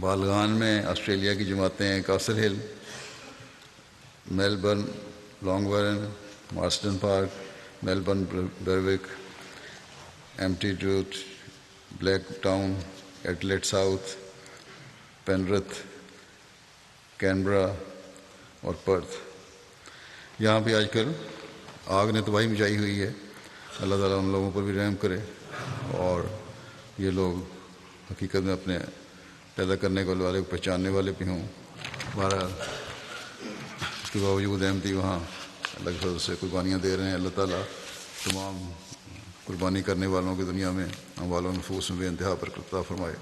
بالغان میں آسٹریلیا کی جماعتیں ہیں: Castle Hill, Melbourne Langwarrin, Marsden Park, Melbourne Berwick, M T Druitt, Blacktown, Adelaide South, Penrith, Canberra اور پرتھ۔ یہاں بھی آج کل آگ نے تباہی مچائی ہوئی ہے، اللہ تعالیٰ ان لوگوں پر بھی رحم کرے اور یہ لوگ حقیقت میں اپنے پیدا کرنے والے کو پہچاننے والے بھی ہوں۔ ہمارا اس کے باوجود احمدی وہاں اللہ کے فضل سے قربانیاں دے رہے ہیں. اللہ تعالیٰ تمام قربانی کرنے والوں کی دنیا میں ہم والوں نفوس میں بے انتہا برکت عطا فرمائے.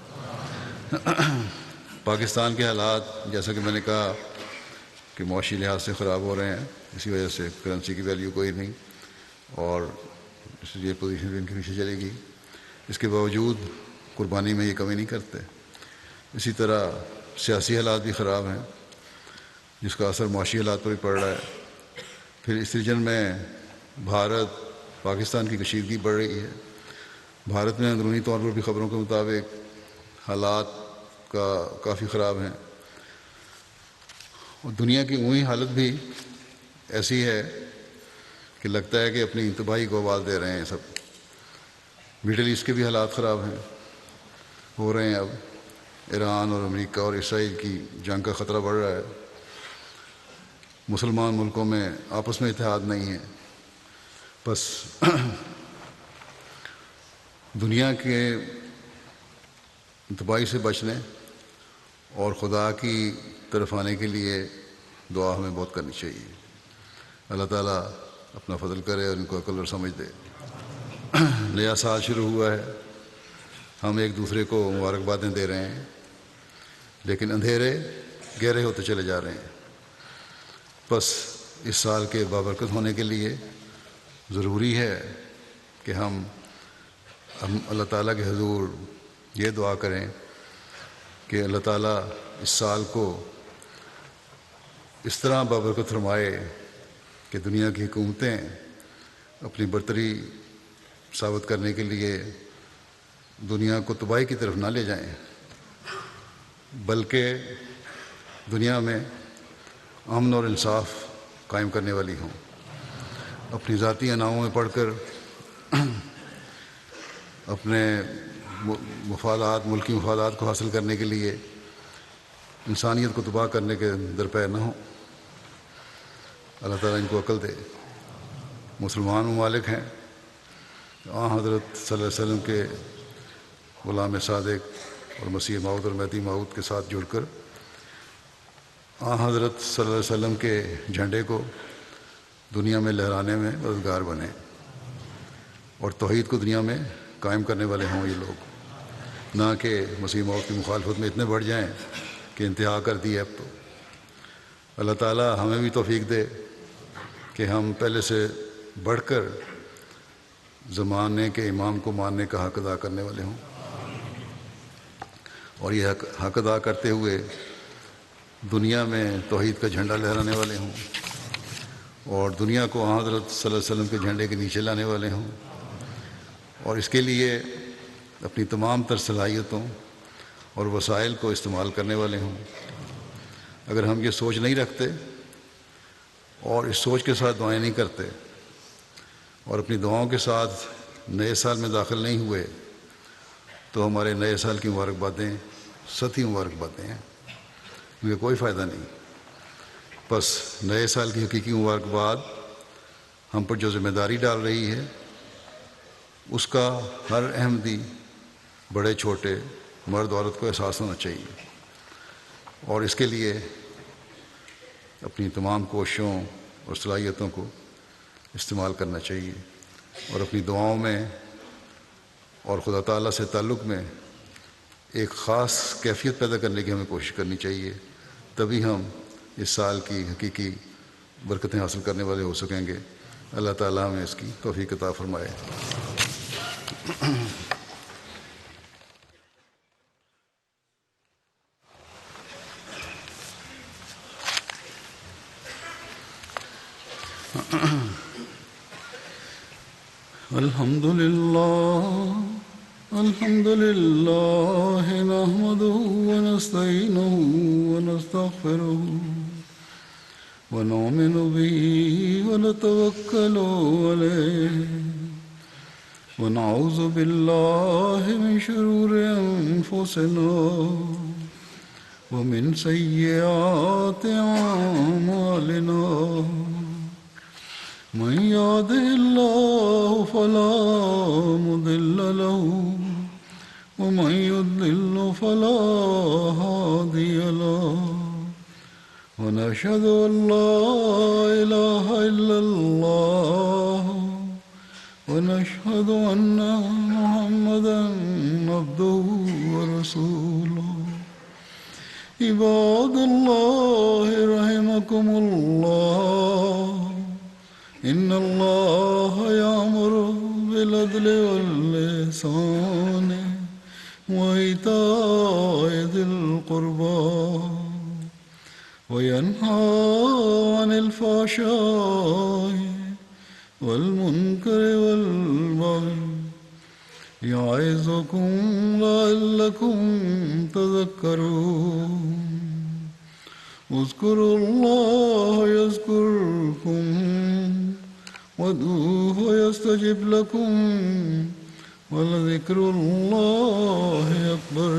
پاکستان کے حالات جیسا کہ میں نے کہا کہ معاشی لحاظ سے خراب ہو رہے ہیں. اسی وجہ سے کرنسی کی ویلیو کوئی نہیں اور اس لیے پوزیشن بھی ان کے پیچھے چلے گی. اس کے باوجود قربانی میں یہ کمی نہیں کرتے. اسی طرح سیاسی حالات بھی خراب ہیں جس کا اثر معاشی حالات پر بھی پڑ رہا ہے. پھر اس ریجن میں بھارت پاکستان کی کشیدگی بڑھ رہی ہے. بھارت میں اندرونی طور پر بھی خبروں کے مطابق حالات کافی خراب ہیں اور دنیا کی عمومی حالت بھی ایسی ہے کہ لگتا ہے کہ اپنی تباہی کو آواز دے رہے ہیں سب. مڈل ایسٹ کے بھی حالات خراب ہیں ہو رہے ہیں. اب ایران اور امریکہ اور اسرائیل کی جنگ کا خطرہ بڑھ رہا ہے. مسلمان ملکوں میں آپس میں اتحاد نہیں ہے. بس دنیا کے تباہی سے بچنے اور خدا کی طرف آنے کے لیے دعا ہمیں بہت کرنی چاہیے. اللہ تعالیٰ اپنا فضل کرے اور ان کو عقل اور سمجھ دے. نیا سال شروع ہوا ہے. ہم ایک دوسرے کو مبارکبادیں دے رہے ہیں لیکن اندھیرے گہرے ہوتے چلے جا رہے ہیں. بس اس سال کے بابرکت ہونے کے لیے ضروری ہے کہ ہم اللہ تعالیٰ کے حضور یہ دعا کریں کہ اللہ تعالیٰ اس سال کو اس طرح بابرکت فرمائے کہ دنیا کی حکومتیں اپنی برتری ثابت کرنے کے لیے دنیا کو تباہی کی طرف نہ لے جائیں بلکہ دنیا میں امن اور انصاف قائم کرنے والی ہوں. اپنی ذاتی اناؤں میں پڑھ کر اپنے مفادات ملکی مفادات کو حاصل کرنے کے لیے انسانیت کو تباہ کرنے کے درپے نہ ہوں. اللہ تعالیٰ ان کو عقل دے. مسلمان ممالک ہیں حضرت صلی اللہ علیہ وسلم کے غلام صادق اور مسیح موعود اور مہدی موعود کے ساتھ جڑ کر حضرت صلی اللہ علیہ وسلم کے جھنڈے کو دنیا میں لہرانے میں مددگار بنے اور توحید کو دنیا میں قائم کرنے والے ہوں یہ لوگ. نہ کہ مسیح موعود کی مخالفت میں اتنے بڑھ جائیں کہ انتہا کر دی ہے. اب تو اللہ تعالیٰ ہمیں بھی توفیق دے کہ ہم پہلے سے بڑھ کر زمانے کے امام کو ماننے کا حق ادا کرنے والے ہوں اور یہ حق ادا کرتے ہوئے دنیا میں توحید کا جھنڈا لہرانے والے ہوں اور دنیا کو حضرت صلی اللہ علیہ وسلم کے جھنڈے کے نیچے لانے والے ہوں اور اس کے لیے اپنی تمام تر صلاحیتوں اور وسائل کو استعمال کرنے والے ہوں. اگر ہم یہ سوچ نہیں رکھتے اور اس سوچ کے ساتھ دعائیں نہیں کرتے اور اپنی دعاؤں کے ساتھ نئے سال میں داخل نہیں ہوئے تو ہمارے نئے سال کی مبارکبادیں سطحی مبارکبادیں ہیں. مجھے کوئی فائدہ نہیں. بس نئے سال کی حقیقی مبارکباد ہم پر جو ذمہ داری ڈال رہی ہے اس کا ہر احمدی بڑے چھوٹے مرد عورت کو احساس ہونا چاہیے اور اس کے لیے اپنی تمام کوششوں اور صلاحیتوں کو استعمال کرنا چاہیے اور اپنی دعاؤں میں اور خدا تعالیٰ سے تعلق میں ایک خاص کیفیت پیدا کرنے کی ہمیں کوشش کرنی چاہیے. تبھی ہم اس سال کی حقیقی برکتیں حاصل کرنے والے ہو سکیں گے. اللہ تعالیٰ ہمیں اس کی توفیق عطا فرمائے. الحمد لله نحمده ونستعينه ونستغفره ونؤمن به ونتوكل عليه ونعوذ بالله من شرور أنفسنا ومن سيئات أعمالنا من يهده الله فلا مضل له ومن يضلل فلا هادي له ونشهد أن لا إله إلا الله ونشهد أن محمدا عبده ورسوله عباد الله رحمكم الله إن الله يأمر بالعدل والإحسان وإيتاء ذي القربى وينهى عن الفحشاء والمنكر والبغي يعظكم لعلكم تذكرون اذكروا الله يذكركم وادعوه يستجب لكم ولذكر الله أكبر.